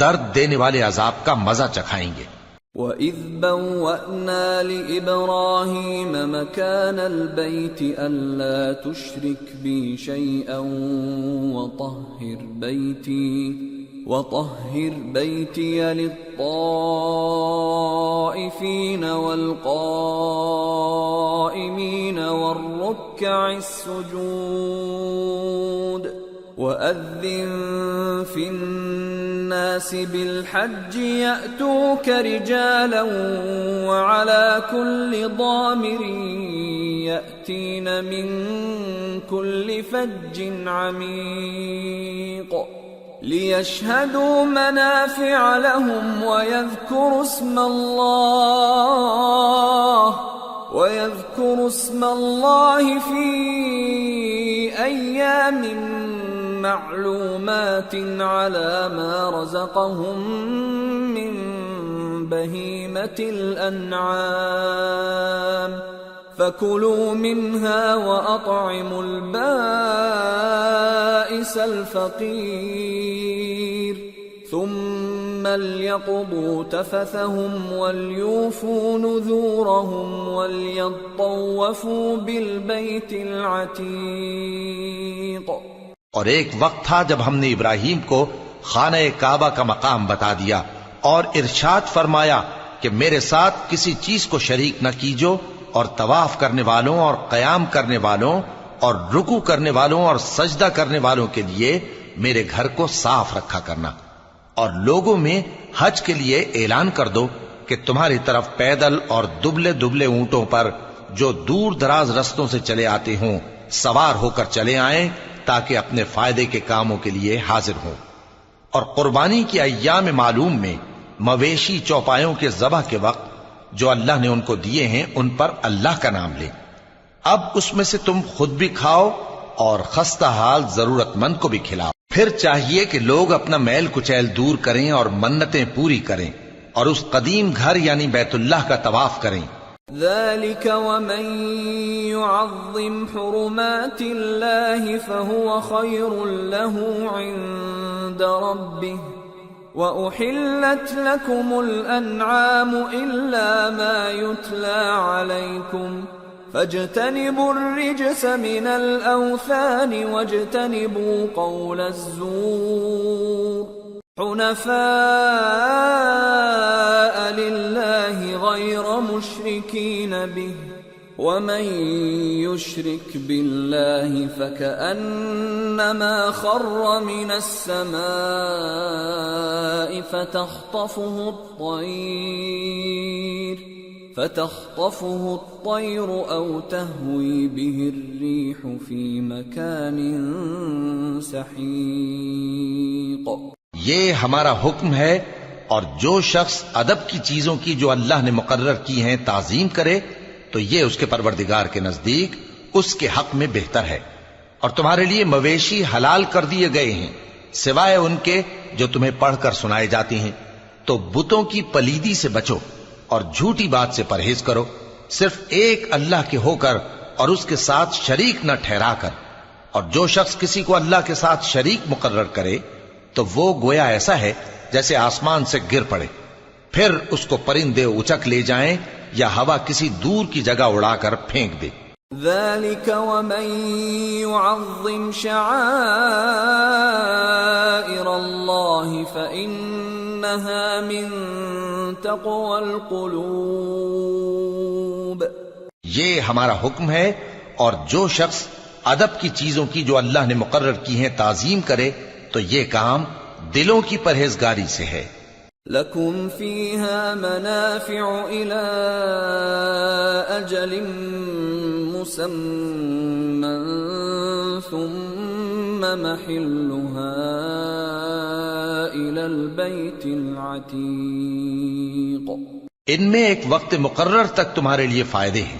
درد دینے والے عذاب کا مزہ چکھائیں گے۔ وَإِذْ بَوَّأْنَا لِإِبْرَاهِيمَ مَكَانَ الْبَيْتِ أَلَّا تُشْرِكْ بِي شَيْئًا وَطَهِّرْ بَيْتِيَ لِلطَّائِفِينَ وَالْقَائِمِينَ وَالرُّكَّعِ السُّجُودِ وَأَذِّن فِي النَّاسِ بِالْحَجِّ يَأْتُوكَ رِجَالًا وَعَلَى كُلِّ ضَامِرٍ يَأْتِينَ مِنْ كُلِّ فَجٍّ عَمِيقٍ لِيَشْهَدُوا مَنَافِعَ لَهُمْ وَيَذْكُرُوا اسْمَ اللَّهِ فِي أَيَّامٍ معلومات على ما رزقهم من بهيمة الأنعام فكلوا منها وأطعموا البائس الفقير ثم ليقضوا تفثهم وليوفوا نذورهم وليطوفوا بالبيت العتيق۔ اور ایک وقت تھا جب ہم نے ابراہیم کو خانہ کعبہ کا مقام بتا دیا اور ارشاد فرمایا کہ میرے ساتھ کسی چیز کو شریک نہ کیجو، اور طواف کرنے والوں اور قیام کرنے والوں اور رکوع کرنے والوں اور سجدہ کرنے والوں کے لیے میرے گھر کو صاف رکھا کرنا، اور لوگوں میں حج کے لیے اعلان کر دو کہ تمہاری طرف پیدل اور دبلے دبلے اونٹوں پر جو دور دراز رستوں سے چلے آتے ہوں سوار ہو کر چلے آئیں تاکہ اپنے فائدے کے کاموں کے لیے حاضر ہوں۔ اور قربانی کی ایام معلوم میں مویشی چوپایوں کے ذبح کے وقت جو اللہ نے ان کو دیے ہیں ان پر اللہ کا نام لیں۔ اب اس میں سے تم خود بھی کھاؤ اور خستہ حال ضرورت مند کو بھی کھلاؤ۔ پھر چاہیے کہ لوگ اپنا میل کچیل دور کریں اور منتیں پوری کریں اور اس قدیم گھر یعنی بیت اللہ کا طواف کریں۔ ذلك ومن يعظم حرمات الله فهو خير له عند ربه وأحلت لكم الأنعام إلا ما يتلى عليكم فاجتنبوا الرجس من الأوثان واجتنبوا قول الزور حنفاء لله غير مشركين به ومن يشرك بالله فكأنما خر من السماء فتخطفه الطير أو تهوي به الريح في مكان سحيق۔ یہ ہمارا حکم ہے، اور جو شخص ادب کی چیزوں کی جو اللہ نے مقرر کی ہیں تعظیم کرے تو یہ اس کے پروردگار کے نزدیک اس کے حق میں بہتر ہے۔ اور تمہارے لیے مویشی حلال کر دیے گئے ہیں سوائے ان کے جو تمہیں پڑھ کر سنائے جاتی ہیں، تو بتوں کی پلیدی سے بچو اور جھوٹی بات سے پرہیز کرو، صرف ایک اللہ کے ہو کر اور اس کے ساتھ شریک نہ ٹھہرا کر۔ اور جو شخص کسی کو اللہ کے ساتھ شریک مقرر کرے تو وہ گویا ایسا ہے جیسے آسمان سے گر پڑے، پھر اس کو پرندے اچک لے جائیں یا ہوا کسی دور کی جگہ اڑا کر پھینک دے۔ ذلك ومن يعظم شعائر الله فإنها من تقوى القلوب۔ یہ ہمارا حکم ہے، اور جو شخص ادب کی چیزوں کی جو اللہ نے مقرر کی ہیں تعظیم کرے تو یہ کام دلوں کی پرہیزگاری سے ہے۔ لَكُمْ فِيهَا مَنَافِعُ إِلَىٰ أَجَلٍ مُّسَمًّى ثُمَّ مَحِلُّهَا إِلَى الْبَيْتِ الْعَتِيقِ۔ ان میں ایک وقت مقرر تک تمہارے لیے فائدے ہیں،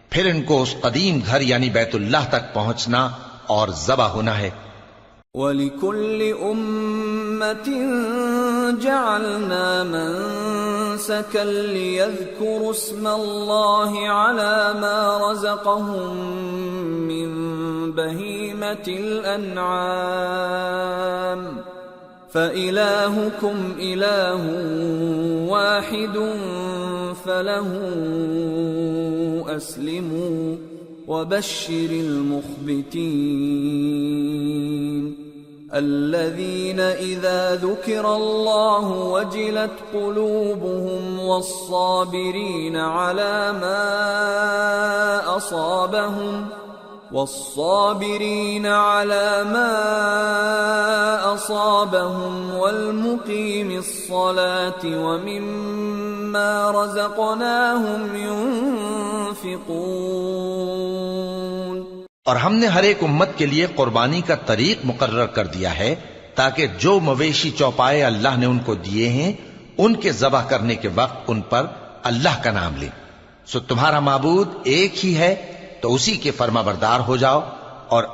پھر ان کو اس قدیم گھر یعنی بیت اللہ تک پہنچنا اور ذبح ہونا ہے۔ وَلِكُلِّ أُمَّةٍ جَعَلْنَا مَنسَكًا لِيَذْكُرُوا اسْمَ اللَّهِ عَلَى مَا رَزَقَهُم مِّن بَهِيمَةِ الْأَنْعَامِ فَإِلَٰهُكُمْ إِلَٰهٌ وَاحِدٌ فَلَهُ أَسْلِمُوا وَبَشِّرِ الْمُخْبِتِينَ الَّذِينَ إِذَا ذُكِرَ اللَّهُ وَجِلَتْ قُلُوبُهُمْ وَالصَّابِرِينَ عَلَى مَا أَصَابَهُمْ وَالْمُقِيمِ الصَّلَاةِ وَمِمَّا رَزَقْنَاهُمْ يُنْفِقُونَ۔ اور ہم نے ہر ایک امت کے لیے قربانی کا طریق مقرر کر دیا ہے تاکہ جو مویشی چوپائے اللہ نے ان کو دیے ہیں ان کے ذبح کرنے کے وقت ان پر اللہ کا نام لیں۔ سو تمہارا معبود ایک ہی ہے تو اسی کے فرما بردار ہو جاؤ اور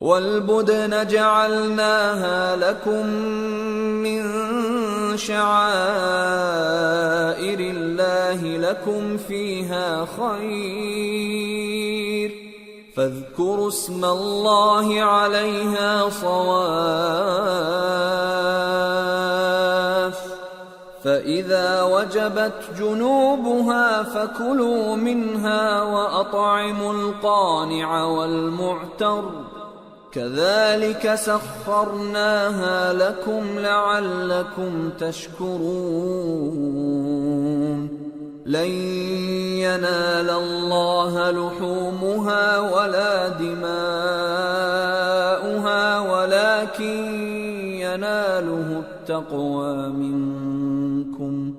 والبدن جعلناها لكم من شعائر الله لكم فيها خير فاذكروا اسم الله عليها صواف فإذا وجبت جنوبها فكلوا منها وأطعموا القانع والمعتر كذلك سخرناها لكم لعلكم تشكرون لن ينال الله لحومها ولا دماؤها ولكن يناله التقوى منكم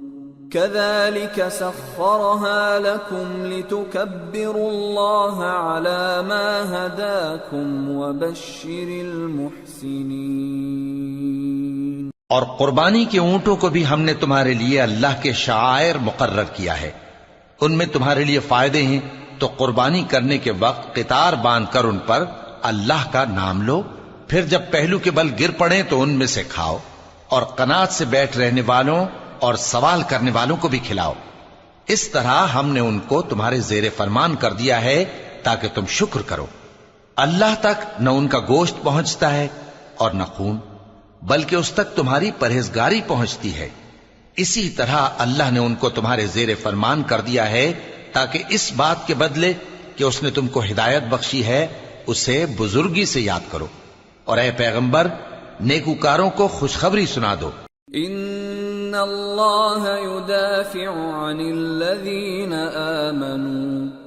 كذلك سخرها لكم لتكبروا الله على ما هداكم وبشر المحسنين۔ اور قربانی کے اونٹوں کو بھی ہم نے تمہارے لیے اللہ کے شعائر مقرر کیا ہے، ان میں تمہارے لیے فائدے ہیں، تو قربانی کرنے کے وقت قطار باندھ کر ان پر اللہ کا نام لو، پھر جب پہلو کے بل گر پڑیں تو ان میں سے کھاؤ، اور قناعت سے بیٹھ رہنے والوں اور سوال کرنے والوں کو بھی کھلاؤ۔ اس طرح ہم نے ان کو تمہارے زیر فرمان کر دیا ہے تاکہ تم شکر کرو۔ اللہ تک نہ ان کا گوشت پہنچتا ہے اور نہ خون، بلکہ اس تک تمہاری پرہیزگاری پہنچتی ہے۔ اسی طرح اللہ نے ان کو تمہارے زیر فرمان کر دیا ہے تاکہ اس بات کے بدلے کہ اس نے تم کو ہدایت بخشی ہے اسے بزرگی سے یاد کرو، اور اے پیغمبر نیکوکاروں کو خوشخبری سنا دو۔ ان اللہ يدافع عن الذین آمنوا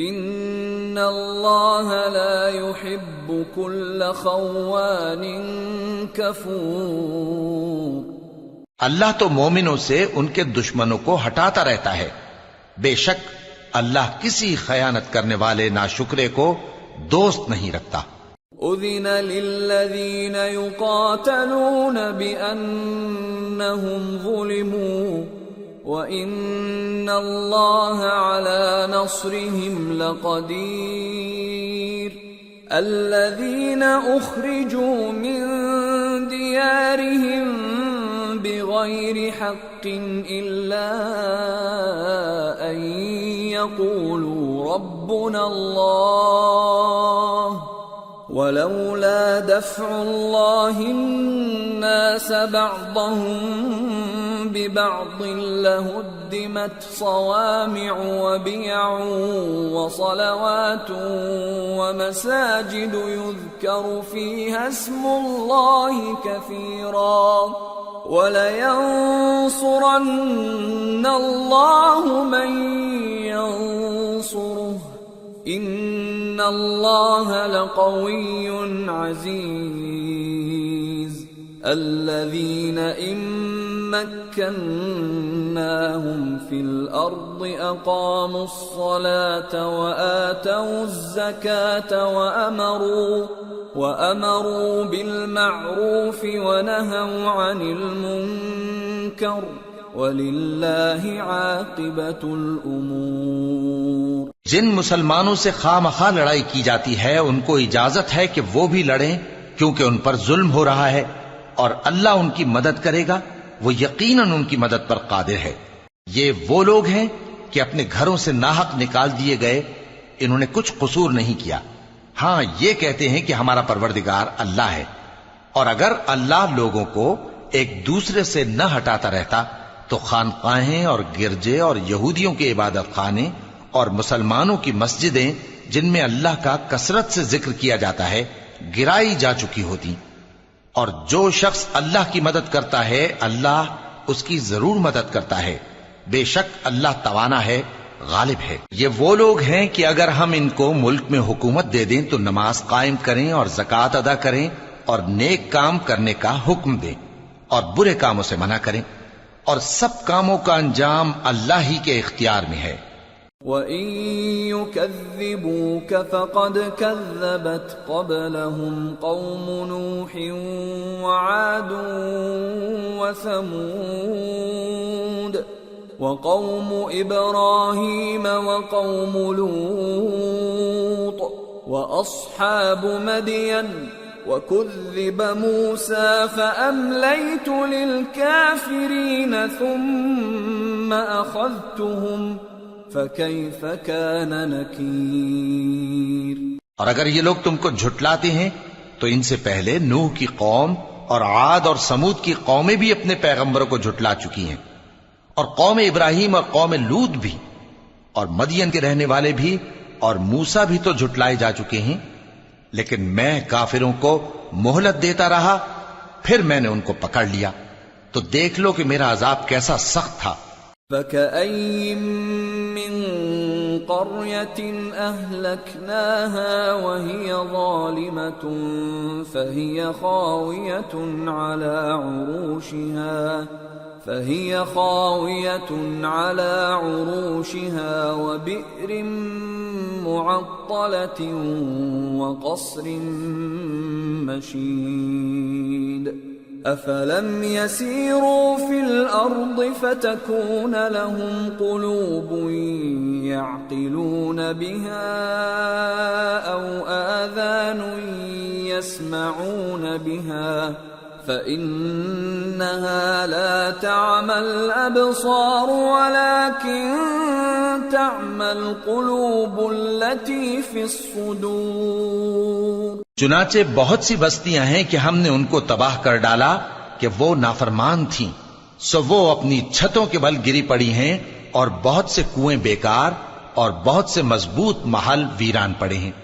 ان اللہ لا يحب كل خوان کفور۔ اللہ تو مومنوں سے ان کے دشمنوں کو ہٹاتا رہتا ہے، بے شک اللہ کسی خیانت کرنے والے ناشکرے کو دوست نہیں رکھتا۔ اذن للذین یقاتلون بأنہم ظلموا وَإِنَّ اللَّهَ عَلَى نَصْرِهِمْ لَقَدِيرٌ الَّذِينَ أُخْرِجُوا مِنْ دِيَارِهِمْ بِغَيْرِ حَقٍّ إِلَّا أَنْ يَقُولُوا رَبُّنَا اللَّهُ وَلَوْلَا دَفْعُ اللَّهِ النَّاسَ بَعْضَهُمْ بِبَعْضٍ لَهُدِّمَتْ صَوَامِعُ وَبِيَعٌ وَصَلَوَاتٌ وَمَسَاجِدُ يُذْكَرُ فِيهَا اسْمُ اللَّهِ كَثِيرًا وَلَيَنصُرَنَّ اللَّهُ مَن يَنصُرُهُ إِنَّ اللَّهَ لَقَوِيٌّ عَزِيزٌ الَّذِينَ إِن مَّكَّنَّاهُمْ فِي الْأَرْضِ أَقَامُوا الصَّلَاةَ وَآتَوُا الزَّكَاةَ وَأَمَرُوا بِالْمَعْرُوفِ وَنَهَوْا عَنِ الْمُنكَرِ وَلِلَّهِ عَاقِبَةُ الْأُمُورِ۔ جن مسلمانوں سے خواہ مخواہ لڑائی کی جاتی ہے ان کو اجازت ہے کہ وہ بھی لڑیں، کیونکہ ان پر ظلم ہو رہا ہے، اور اللہ ان کی مدد کرے گا، وہ یقیناً ان کی مدد پر قادر ہے۔ یہ وہ لوگ ہیں کہ اپنے گھروں سے ناحق نکال دیے گئے، انہوں نے کچھ قصور نہیں کیا، ہاں یہ کہتے ہیں کہ ہمارا پروردگار اللہ ہے۔ اور اگر اللہ لوگوں کو ایک دوسرے سے نہ ہٹاتا رہتا تو خانقاہیں اور گرجے اور یہودیوں کے عبادت خانے اور مسلمانوں کی مسجدیں جن میں اللہ کا کثرت سے ذکر کیا جاتا ہے گرائی جا چکی ہوتی۔ اور جو شخص اللہ کی مدد کرتا ہے اللہ اس کی ضرور مدد کرتا ہے، بے شک اللہ توانا ہے، غالب ہے۔ یہ وہ لوگ ہیں کہ اگر ہم ان کو ملک میں حکومت دے دیں تو نماز قائم کریں اور زکوٰۃ ادا کریں اور نیک کام کرنے کا حکم دیں اور برے کاموں سے منع کریں، اور سب کاموں کا انجام اللہ ہی کے اختیار میں ہے۔ وَإِن يُكَذِّبُوكَ فَقَدْ كَذَّبَتْ قَبْلَهُمْ قَوْمُ نُوحٍ وَعَادٌ وَثَمُودُ وَقَوْمُ إِبْرَاهِيمَ وَقَوْمُ لُوطٍ وَأَصْحَابُ مَدْيَنَ وَكُذِّبَ مُوسَى فَأَمْلَيْتُ لِلْكَافِرِينَ ثُمَّ أَخَذْتُهُمْ فَكَيْفَ كَانَ نَكِيرِ۔ اور اگر یہ لوگ تم کو جھٹلاتے ہیں تو ان سے پہلے نوح کی قوم اور عاد اور سمود کی قومیں بھی اپنے پیغمبروں کو جھٹلا چکی ہیں، اور قوم ابراہیم اور قوم لوط بھی، اور مدین کے رہنے والے بھی، اور موسیٰ بھی تو جھٹلائے جا چکے ہیں، لیکن میں کافروں کو مہلت دیتا رہا، پھر میں نے ان کو پکڑ لیا، تو دیکھ لو کہ میرا عذاب کیسا سخت تھا۔ فَكَأَيٍّ مِّن قَرْيَةٍ أَهْلَكْنَاهَا وَهِيَ ظَالِمَةٌ فَهِيَ خَاوِيَةٌ عَلَى عُرُوشِهَا وَبِئْرٍ مُّعَطَّلَةٍ وَقَصْرٍ مَّشِيدٍ أَفَلَمْ يَسِيرُوا فِي الْأَرْضِ فَتَكُونَ لَهُمْ قُلُوبٌ يَعْقِلُونَ بِهَا أَوْ آذَانٌ يَسْمَعُونَ بِهَا فَإِنَّهَا لَا تَعْمَى الْأَبْصَارُ وَلَكِن تَعْمَى الْقُلُوبُ الَّتِي فِي الصُّدُورِ۔ چنانچہ بہت سی بستیاں ہیں کہ ہم نے ان کو تباہ کر ڈالا کہ وہ نافرمان تھیں، سو وہ اپنی چھتوں کے بل گری پڑی ہیں، اور بہت سے کنویں بیکار اور بہت سے مضبوط محل ویران پڑے ہیں۔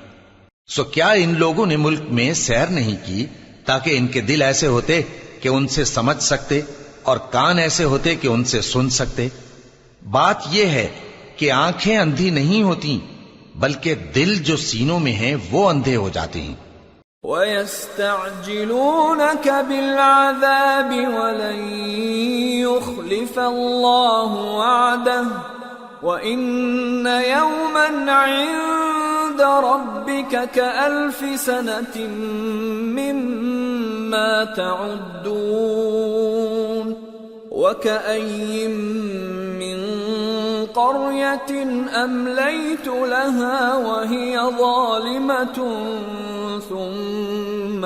سو کیا ان لوگوں نے ملک میں سیر نہیں کی تاکہ ان کے دل ایسے ہوتے کہ ان سے سمجھ سکتے اور کان ایسے ہوتے کہ ان سے سن سکتے؟ بات یہ ہے کہ آنکھیں اندھی نہیں ہوتی، بلکہ دل جو سینوں میں ہیں وہ اندھے ہو جاتے ہیں۔ وَيَسْتَعْجِلُونَكَ بِالْعَذَابِ وَلَن يُخْلِفَ اللَّهُ وَعْدَهُ وَإِنَّ يَوْمًا عِندَ رَبِّكَ كَأَلْفِ سَنَةٍ مِّمَّا تَعُدُّونَ وَكَأَيٍّ مِّن قَرْيَةٍ أَمْلَيْتُ لَهَا وَهِيَ ظَالِمَةٌ ثُمَّ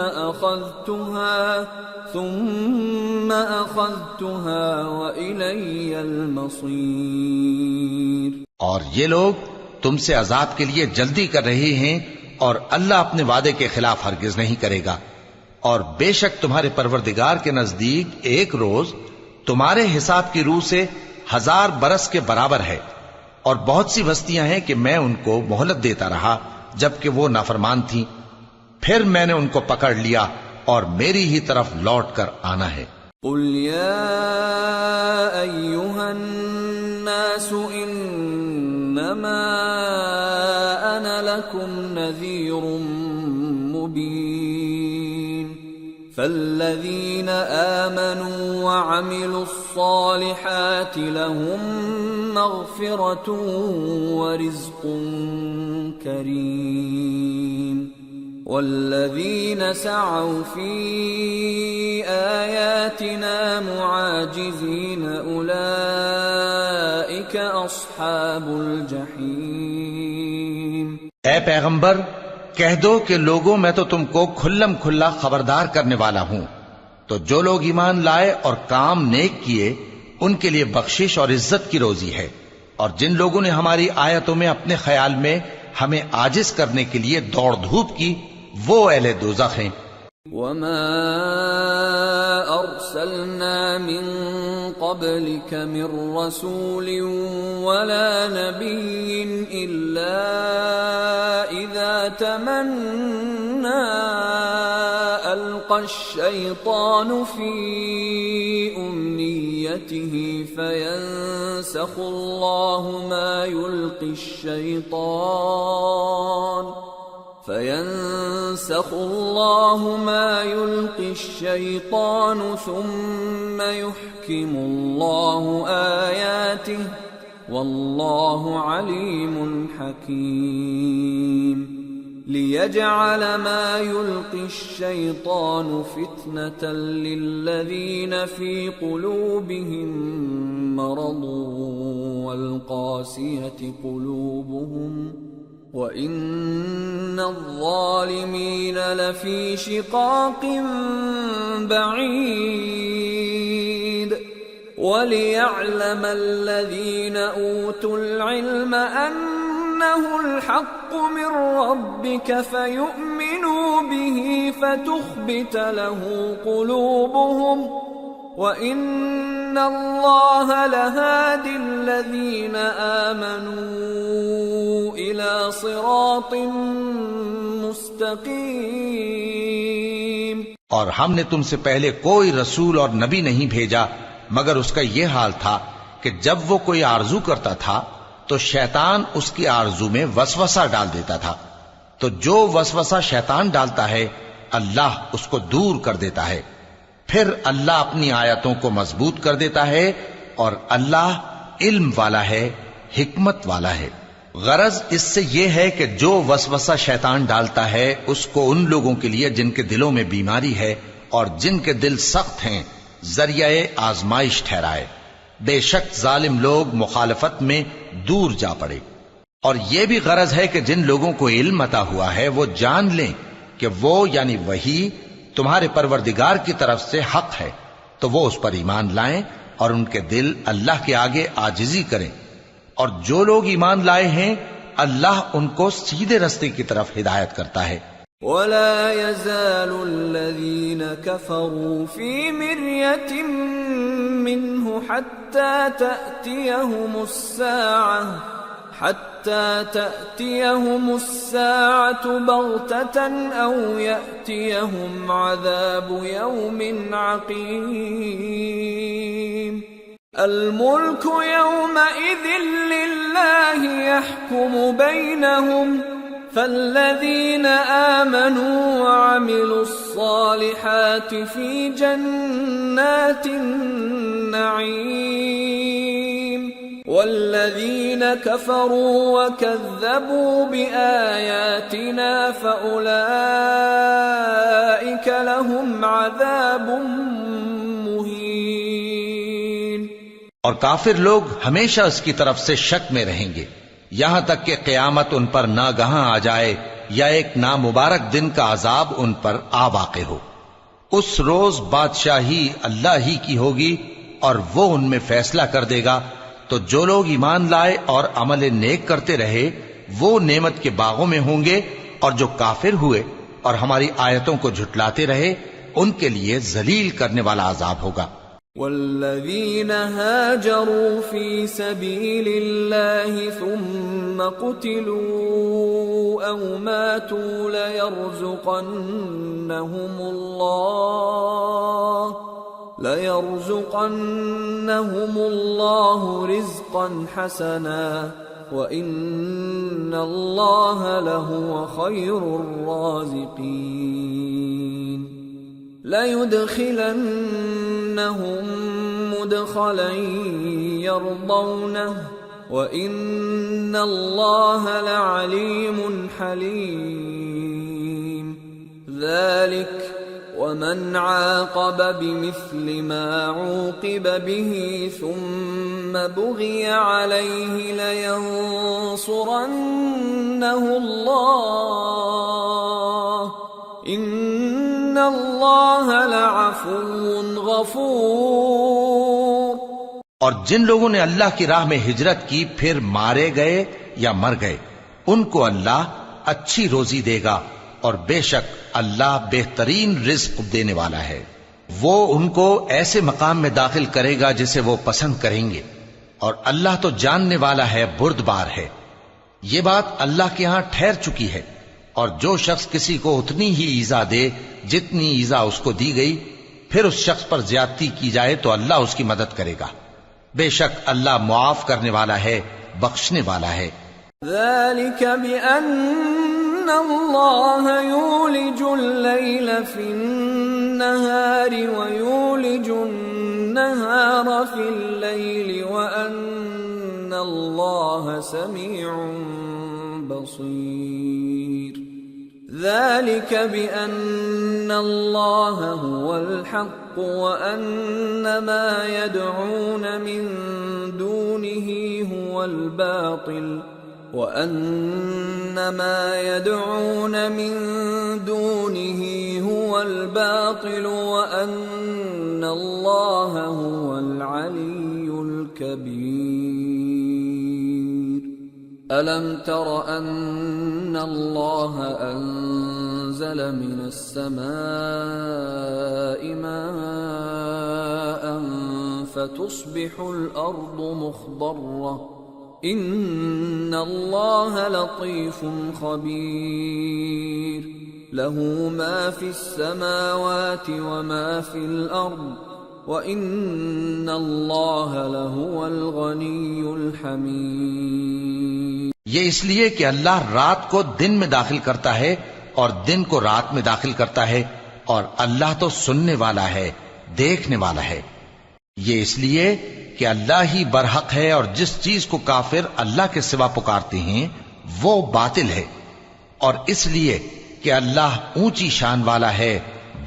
أَخَذْتُهَا وَإِلَيَّ الْمَصِيرُ۔ اور یہ لوگ تم سے عذاب کے لیے جلدی کر رہے ہیں، اور اللہ اپنے وعدے کے خلاف ہرگز نہیں کرے گا، اور بے شک تمہارے پروردگار کے نزدیک ایک روز تمہارے حساب کی روح سے 1000 برس کے برابر ہے، اور بہت سی بستیاں ہیں کہ میں ان کو مہلت دیتا رہا جبکہ وہ نافرمان تھیں، پھر میں نے ان کو پکڑ لیا اور میری ہی طرف لوٹ کر آنا ہے۔ قُلْ يَا أَيُّهَا النَّاسُ إِنَّمَا أَنَا لَكُمْ نَذِيرٌ مُّبِينٌ فَالَّذِينَ آمَنُوا وَعَمِلُوا الصَّالِحَاتِ لَهُم مَّغْفِرَةٌ وَرِزْقٌ كَرِيمٌ وَالَّذِينَ سَعَوْا فِي آيَاتِنَا مُعَاجِزِينَ أُولَئِكَ أَصْحَابُ الْجَحِيمِ۔ اے پیغمبر کہہ دو کہ لوگوں میں تو تم کو کھلم کھلا خبردار کرنے والا ہوں، تو جو لوگ ایمان لائے اور کام نیک کیے ان کے لیے بخشش اور عزت کی روزی ہے، اور جن لوگوں نے ہماری آیتوں میں اپنے خیال میں ہمیں عاجز کرنے کے لیے دوڑ دھوپ کی، وہ اہل دوزخ ہیں۔ وَمَا أَرْسَلْنَا مِن قَبْلِكَ مِن رَّسُولٍ وَلَا نَبِيٍّ إِلَّا إِذَا تَمَنَّى أَلْقَى الشَّيْطَانُ فِي أُمْنِيَّتِهِ فَيَنسَخُ اللَّهُ مَا يُلْقِي الشَّيْطَانُ ثُمَّ يُحْكِمُ اللَّهُ آيَاتِهِ واللہ علیم حکیم ليجعل ما يلقي الشيطان فتنة للذين في قلوبهم مرض والقاسية قلوبهم وإن الظالمين لفي شقاق بعيد وَلِيَعْلَمَ الَّذِينَ أُوتُوا الْعِلْمَ أَنَّهُ الْحَقُّ مِنْ رَبِّكَ فَيُؤْمِنُوا بِهِ فَتُخْبِتَ لَهُ قُلُوبُهُمْ وَإِنَّ اللَّهَ لَهَادِ الَّذِينَ آمَنُوا إِلَى صِرَاطٍ مُسْتَقِيمٍ۔ اور ہم نے تم سے پہلے کوئی رسول اور نبی نہیں بھیجا مگر اس کا یہ حال تھا کہ جب وہ کوئی آرزو کرتا تھا تو شیطان اس کی آرزو میں وسوسہ ڈال دیتا تھا، تو جو وسوسہ شیطان ڈالتا ہے اللہ اس کو دور کر دیتا ہے، پھر اللہ اپنی آیتوں کو مضبوط کر دیتا ہے، اور اللہ علم والا ہے، حکمت والا ہے۔ غرض اس سے یہ ہے کہ جو وسوسہ شیطان ڈالتا ہے اس کو ان لوگوں کے لیے جن کے دلوں میں بیماری ہے اور جن کے دل سخت ہیں ذریعہ آزمائش ٹھہرائے۔ بے شک ظالم لوگ مخالفت میں دور جا پڑے۔ اور یہ بھی غرض ہے کہ جن لوگوں کو علم عطا ہوا ہے وہ جان لیں کہ وہ یعنی وحی تمہارے پروردگار کی طرف سے حق ہے، تو وہ اس پر ایمان لائیں اور ان کے دل اللہ کے آگے عاجزی کریں، اور جو لوگ ایمان لائے ہیں اللہ ان کو سیدھے رستے کی طرف ہدایت کرتا ہے۔ وَلَا يَزَالُ الَّذِينَ كَفَرُوا فِي مِرْيَةٍ مِّنْهُ حَتَّى تَأْتِيَهُمُ السَّاعَةُ بَغْتَةً أَوْ يَأْتِيَهُمْ عَذَابُ يَوْمٍ عَقِيمٍ الْمُلْكُ يَوْمَئِذٍ لِلَّهِ يَحْكُمُ بَيْنَهُمْ فَالَّذِينَ آمَنُوا وَعَمِلُوا الصَّالِحَاتِ فِي جَنَّاتِ النَّعِيمِ وَالَّذِينَ كَفَرُوا وَكَذَّبُوا بِآيَاتِنَا فَأُولَئِكَ لَهُمْ عَذَابٌ مُّهِينٌ۔ اور کافر لوگ ہمیشہ اس کی طرف سے شک میں رہیں گے یہاں تک کہ قیامت ان پر ناگہاں آ جائے یا ایک نامبارک دن کا عذاب ان پر آ واقع ہو۔ اس روز بادشاہی اللہ ہی کی ہوگی اور وہ ان میں فیصلہ کر دے گا، تو جو لوگ ایمان لائے اور عمل نیک کرتے رہے وہ نعمت کے باغوں میں ہوں گے، اور جو کافر ہوئے اور ہماری آیتوں کو جھٹلاتے رہے ان کے لیے ذلیل کرنے والا عذاب ہوگا۔ والذین هاجروا فی سبیل اللہ ثم قتلوا او ماتوا ليرزقنهم اللہ رزقا حسنا وَإِنَّ اللَّهَ لَهُوَ خَيْرُ الرَّازِقِينَ لَيُدْخِلَنَّهُمْ مُدْخَلًا يَرْضَوْنَهُ وَإِنَّ اللَّهَ لَعَلِيمٌ حَلِيمٌ ذَلِكَ وَمَنْ عَاقَبَ بِمِثْلِ مَا عُوقِبَ بِهِ ثُمَّ بُغِيَ عَلَيْهِ لَيَنصُرَنَّهُ اللَّهُ إِنَّ اللَّهَ لَعَفُوٌّ غَفُورٌ۔ اور جن لوگوں نے اللہ کی راہ میں ہجرت کی پھر مارے گئے یا مر گئے ان کو اللہ اچھی روزی دے گا، اور بے شک اللہ بہترین رزق دینے والا ہے۔ وہ ان کو ایسے مقام میں داخل کرے گا جسے وہ پسند کریں گے، اور اللہ تو جاننے والا ہے، بردبار ہے۔ یہ بات اللہ کے ہاں ٹھہر چکی ہے، اور جو شخص کسی کو اتنی ہی ایذا دے جتنی ایذا اس کو دی گئی، پھر اس شخص پر زیادتی کی جائے تو اللہ اس کی مدد کرے گا۔ بے شک اللہ معاف کرنے والا ہے، بخشنے والا ہے۔ ذَلِكَ بِأَنَّ اللَّهَ يُولِجُ اللَّيْلَ فِي النَّهَارِ وَيُولِجُ النَّهَارَ فِي اللَّيْلِ وَأَنَّ اللہ سمیع بصیر ذلك بأن الله هو الحق وأن ما يدعون من دونه هو الباطل وأن ما يدعون من دونه هو الباطل وأن الله هو العلي الكبير ألم تر أن الله أنزل من السماء ماء فتصبح الأرض مخضرة إن الله لطيف خبير له ما في السماوات وما في الأرض وَإِنَّ اللَّهَ لَهُوَ الْغَنِيُّ الْحَمِيدُ یہ اس لیے کہ اللہ رات کو دن میں داخل کرتا ہے اور دن کو رات میں داخل کرتا ہے، اور اللہ تو سننے والا ہے، دیکھنے والا ہے۔ یہ اس لیے کہ اللہ ہی برحق ہے، اور جس چیز کو کافر اللہ کے سوا پکارتے ہیں وہ باطل ہے، اور اس لیے کہ اللہ اونچی شان والا ہے،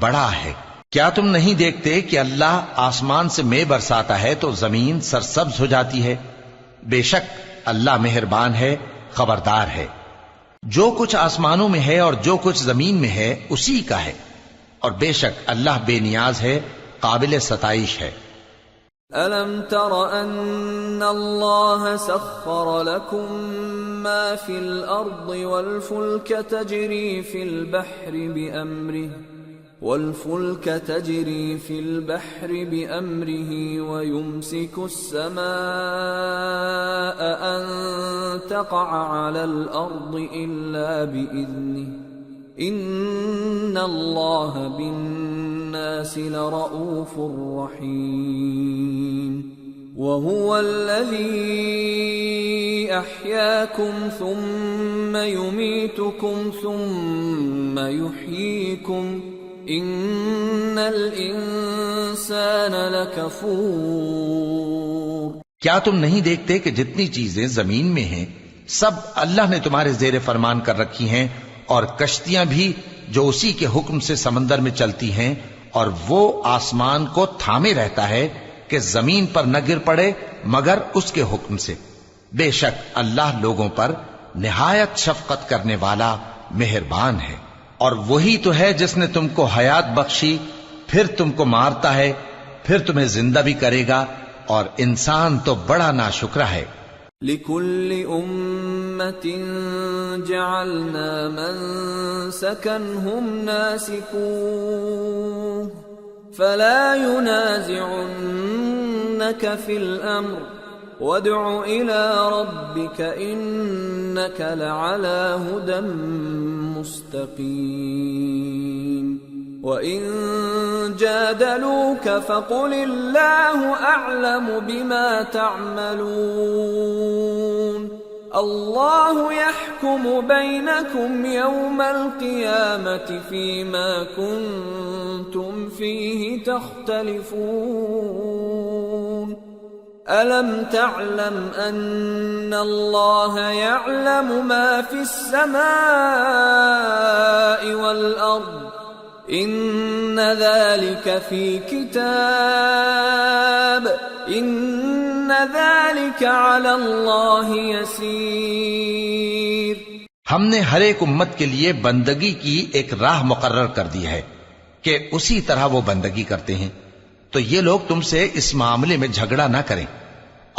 بڑا ہے۔ کیا تم نہیں دیکھتے کہ اللہ آسمان سے مے برساتا ہے تو زمین سرسبز ہو جاتی ہے؟ بے شک اللہ مہربان ہے، خبردار ہے۔ جو کچھ آسمانوں میں ہے اور جو کچھ زمین میں ہے اسی کا ہے، اور بے شک اللہ بے نیاز ہے، قابل ستائش ہے۔ أَلَمْ تَرَ أَنَّ اللَّهَ سَخَّرَ لَكُم مَّا فِي الْأَرْضِ وَالْفُلْكَ تَجْرِي فِي الْبَحْرِ بِأَمْرِهِ وَيُمْسِكُ السَّمَاءَ أَن تَقَعَ عَلَى الْأَرْضِ إِلَّا بِإِذْنِهِ إِنَّ اللَّهَ بِالنَّاسِ لَرَءُوفٌ رَحِيمٌ وَهُوَ الَّذِي أَحْيَاكُمْ ثُمَّ يُمِيتُكُمْ ثُمَّ يُحْيِيكُمْ ان الانسان لکفور۔ کیا تم نہیں دیکھتے کہ جتنی چیزیں زمین میں ہیں سب اللہ نے تمہارے زیر فرمان کر رکھی ہیں، اور کشتیاں بھی جو اسی کے حکم سے سمندر میں چلتی ہیں، اور وہ آسمان کو تھامے رہتا ہے کہ زمین پر نہ گر پڑے مگر اس کے حکم سے۔ بے شک اللہ لوگوں پر نہایت شفقت کرنے والا مہربان ہے۔ اور وہی تو ہے جس نے تم کو حیات بخشی، پھر تم کو مارتا ہے، پھر تمہیں زندہ بھی کرے گا، اور انسان تو بڑا ناشکرا ہے۔ لِكُلِّ أُمَّةٍ جَعَلْنَا مَنسَكًا هُمْ نَاسِكُوهُ فَلَا يُنَازِعُنَّكَ فِي الْأَمْرِ وَادْعُ إِلَى رَبِّكَ إِنَّكَ لَعَلَى هُدًى مُسْتَقِيمٍ وَإِن جَادَلُوكَ فَقُلِ اللَّهُ أَعْلَمُ بِمَا تَعْمَلُونَ اللَّهُ يَحْكُمُ بَيْنَكُمْ يَوْمَ الْقِيَامَةِ فِيمَا كُنتُمْ فِيهِ تَخْتَلِفُونَ أَلَمْ تَعْلَمْ أَنَّ اللَّهَ يَعْلَمُ مَا فِي السَّمَاءِ وَالْأَرْضِ إِنَّ ذَلِكَ فِي كِتَابٍ إِنَّ ذَلِكَ عَلَى اللَّهِ يَسِيرٌ۔ ہم نے ہر ایک امت کے لیے بندگی کی ایک راہ مقرر کر دی ہے کہ اسی طرح وہ بندگی کرتے ہیں، تو یہ لوگ تم سے اس معاملے میں جھگڑا نہ کریں،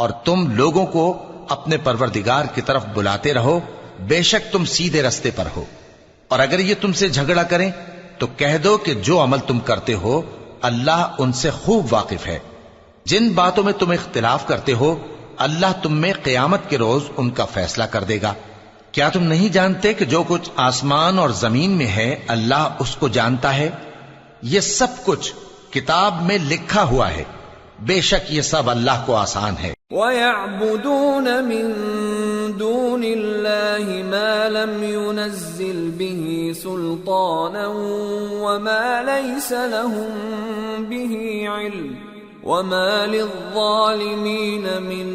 اور تم لوگوں کو اپنے پروردگار کی طرف بلاتے رہو، بے شک تم سیدھے رستے پر ہو۔ اور اگر یہ تم سے جھگڑا کریں تو کہہ دو کہ جو عمل تم کرتے ہو اللہ ان سے خوب واقف ہے۔ جن باتوں میں تم اختلاف کرتے ہو اللہ تم میں قیامت کے روز ان کا فیصلہ کر دے گا۔ کیا تم نہیں جانتے کہ جو کچھ آسمان اور زمین میں ہے اللہ اس کو جانتا ہے؟ یہ سب کچھ کتاب میں لکھا ہوا ہے، بے شک یہ سب اللہ کو آسان ہے۔ وَيَعْبُدُونَ مِن دُونِ اللَّهِ مَا لَمْ يُنَزِّلْ بِهِ سُلْطَانًا وَمَا لَيْسَ لَهُم بِهِ عِلْمٌ وَمَا لِلظَّالِمِينَ مِن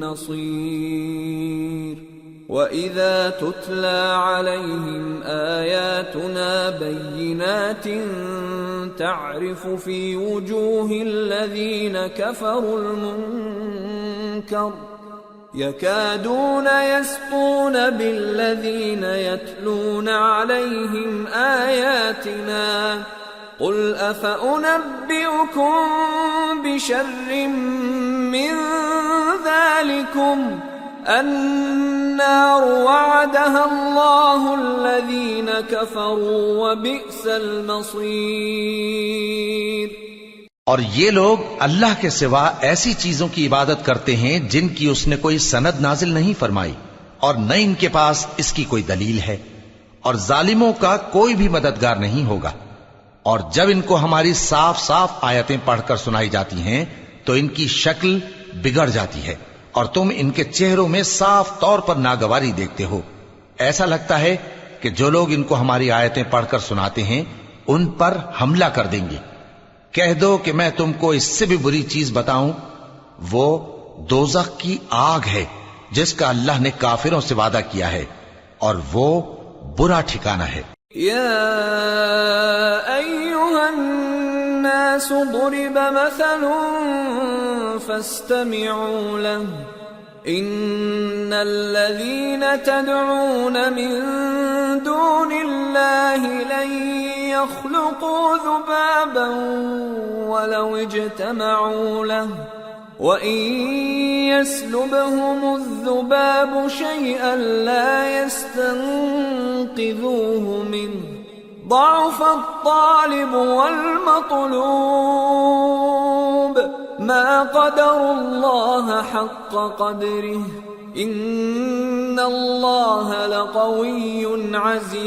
نصير وَإِذَا تُتْلَى عَلَيْهِمْ آيَاتُنَا بَيِّنَاتٍ تَعْرِفُ فِي وُجُوهِ الَّذِينَ كَفَرُوا الْمُنكَرَ يَكَادُونَ يَسْطُونَ بِالَّذِينَ يَتْلُونَ عَلَيْهِمْ آيَاتِنَا قُلْ أَفَأُنَبِّئُكُم بِشَرٍّ مِّن ذَلِكُمْ النار وعدها الله الذين كفروا وبئس المصير۔ اور یہ لوگ اللہ کے سوا ایسی چیزوں کی عبادت کرتے ہیں جن کی اس نے کوئی سند نازل نہیں فرمائی اور نہ ان کے پاس اس کی کوئی دلیل ہے، اور ظالموں کا کوئی بھی مددگار نہیں ہوگا۔ اور جب ان کو ہماری صاف صاف آیتیں پڑھ کر سنائی جاتی ہیں تو ان کی شکل بگڑ جاتی ہے اور تم ان کے چہروں میں صاف طور پر ناگواری دیکھتے ہو۔ ایسا لگتا ہے کہ جو لوگ ان کو ہماری آیتیں پڑھ کر سناتے ہیں ان پر حملہ کر دیں گے۔ کہہ دو کہ میں تم کو اس سے بھی بری چیز بتاؤں، وہ دوزخ کی آگ ہے جس کا اللہ نے کافروں سے وعدہ کیا ہے، اور وہ برا ٹھکانہ ہے۔ یا ایھا الناس ضرب مثل فاستمعوا له ان الذين تدعون من دون الله لن يخلقوا ذبابا ولو اجتمعوا له وَإِن يَسْلُبْهُمُ الذُّبَابُ شَيْئًا لَا يَسْتَنقِذُوهُ مِنْهُ ضَعُفَ الطَّالِبُ وَالْمَطْلُوبُ مَا قَدَرُوا اللَّهَ حَقَّ قَدْرِهِ إِنَّ اللَّهَ لَقَوِيٌّ عَزِيزٌ۔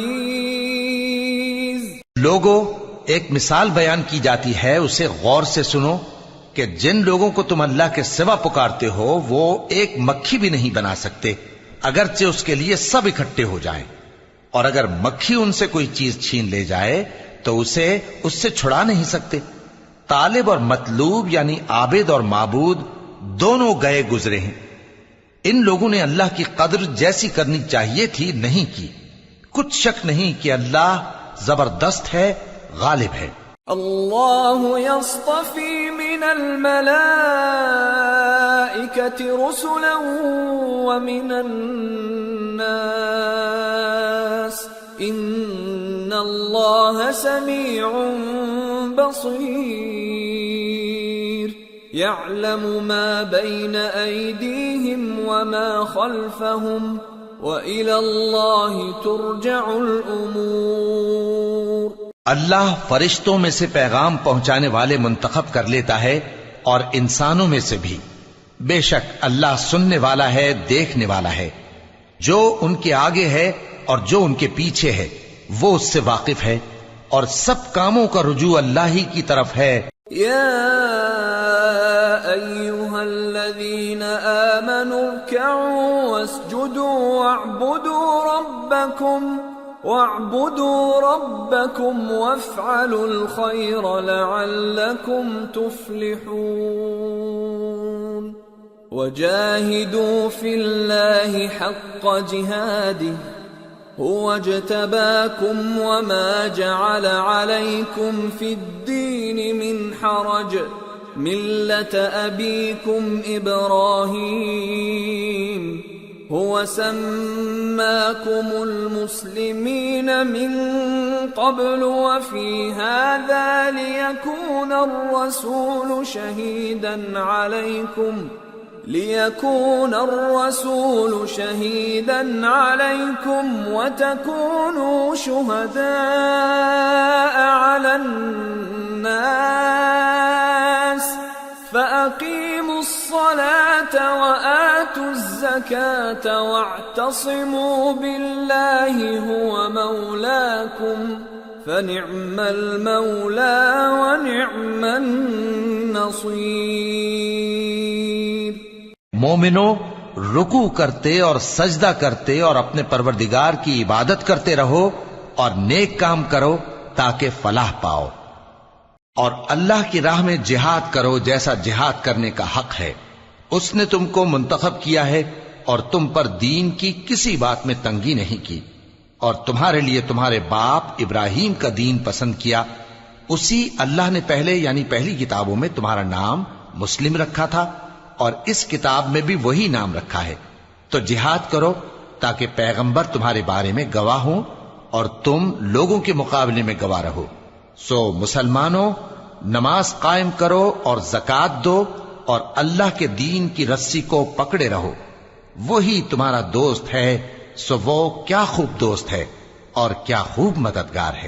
لوگو، ایک مثال بیان کی جاتی ہے، اسے غور سے سنو کہ جن لوگوں کو تم اللہ کے سوا پکارتے ہو وہ ایک مکھی بھی نہیں بنا سکتے اگرچہ اس کے لیے سب اکٹھے ہو جائیں، اور اگر مکھی ان سے کوئی چیز چھین لے جائے تو اسے اس سے چھڑا نہیں سکتے۔ طالب اور مطلوب یعنی عابد اور معبود دونوں گئے گزرے ہیں۔ ان لوگوں نے اللہ کی قدر جیسی کرنی چاہیے تھی نہیں کی۔ کچھ شک نہیں کہ اللہ زبردست ہے، غالب ہے۔ اللہ یصطفی من الملائکة رسلا ومن الناس ان اللہ سمیع بصیر یعلم ما بین ایدیہم وما خلفہم وإلی اللہ ترجع الامور۔ اللہ فرشتوں میں سے پیغام پہنچانے والے منتخب کر لیتا ہے اور انسانوں میں سے بھی۔ بے شک اللہ سننے والا ہے، دیکھنے والا ہے۔ جو ان کے آگے ہے اور جو ان کے پیچھے ہے وہ اس سے واقف ہے، اور سب کاموں کا رجوع اللہ ہی کی طرف ہے۔ یا ایھا الذین آمنوا ارکعوا واسجدوا واعبدوا ربکم وافعلوا الخیر لعلکم تفلحون وجاہدوا فی اللہ حق جہادہ هو اجتباكم وما جعل عليكم في الدين من حرج ملة أبيكم إبراهيم هو سماكم المسلمين من قبل وفي هذا ليكون الرسول شهيدا عليكم وتكونوا شهداء على الناس فأقيموا الصلاة وآتوا الزكاة واعتصموا بالله هو مولاكم فنعم المولى ونعم النصير۔ مومنو، رکوع کرتے اور سجدہ کرتے اور اپنے پروردگار کی عبادت کرتے رہو اور نیک کام کرو تاکہ فلاح پاؤ، اور اللہ کی راہ میں جہاد کرو جیسا جہاد کرنے کا حق ہے، اس نے تم کو منتخب کیا ہے اور تم پر دین کی کسی بات میں تنگی نہیں کی، اور تمہارے لیے تمہارے باپ ابراہیم کا دین پسند کیا، اسی اللہ نے پہلے یعنی پہلی کتابوں میں تمہارا نام مسلم رکھا تھا، اور اس کتاب میں بھی وہی نام رکھا ہے۔ تو جہاد کرو تاکہ پیغمبر تمہارے بارے میں گواہ ہوں اور تم لوگوں کے مقابلے میں گواہ رہو۔ سو مسلمانوں، نماز قائم کرو اور زکات دو اور اللہ کے دین کی رسی کو پکڑے رہو، وہی تمہارا دوست ہے، سو وہ کیا خوب دوست ہے اور کیا خوب مددگار ہے۔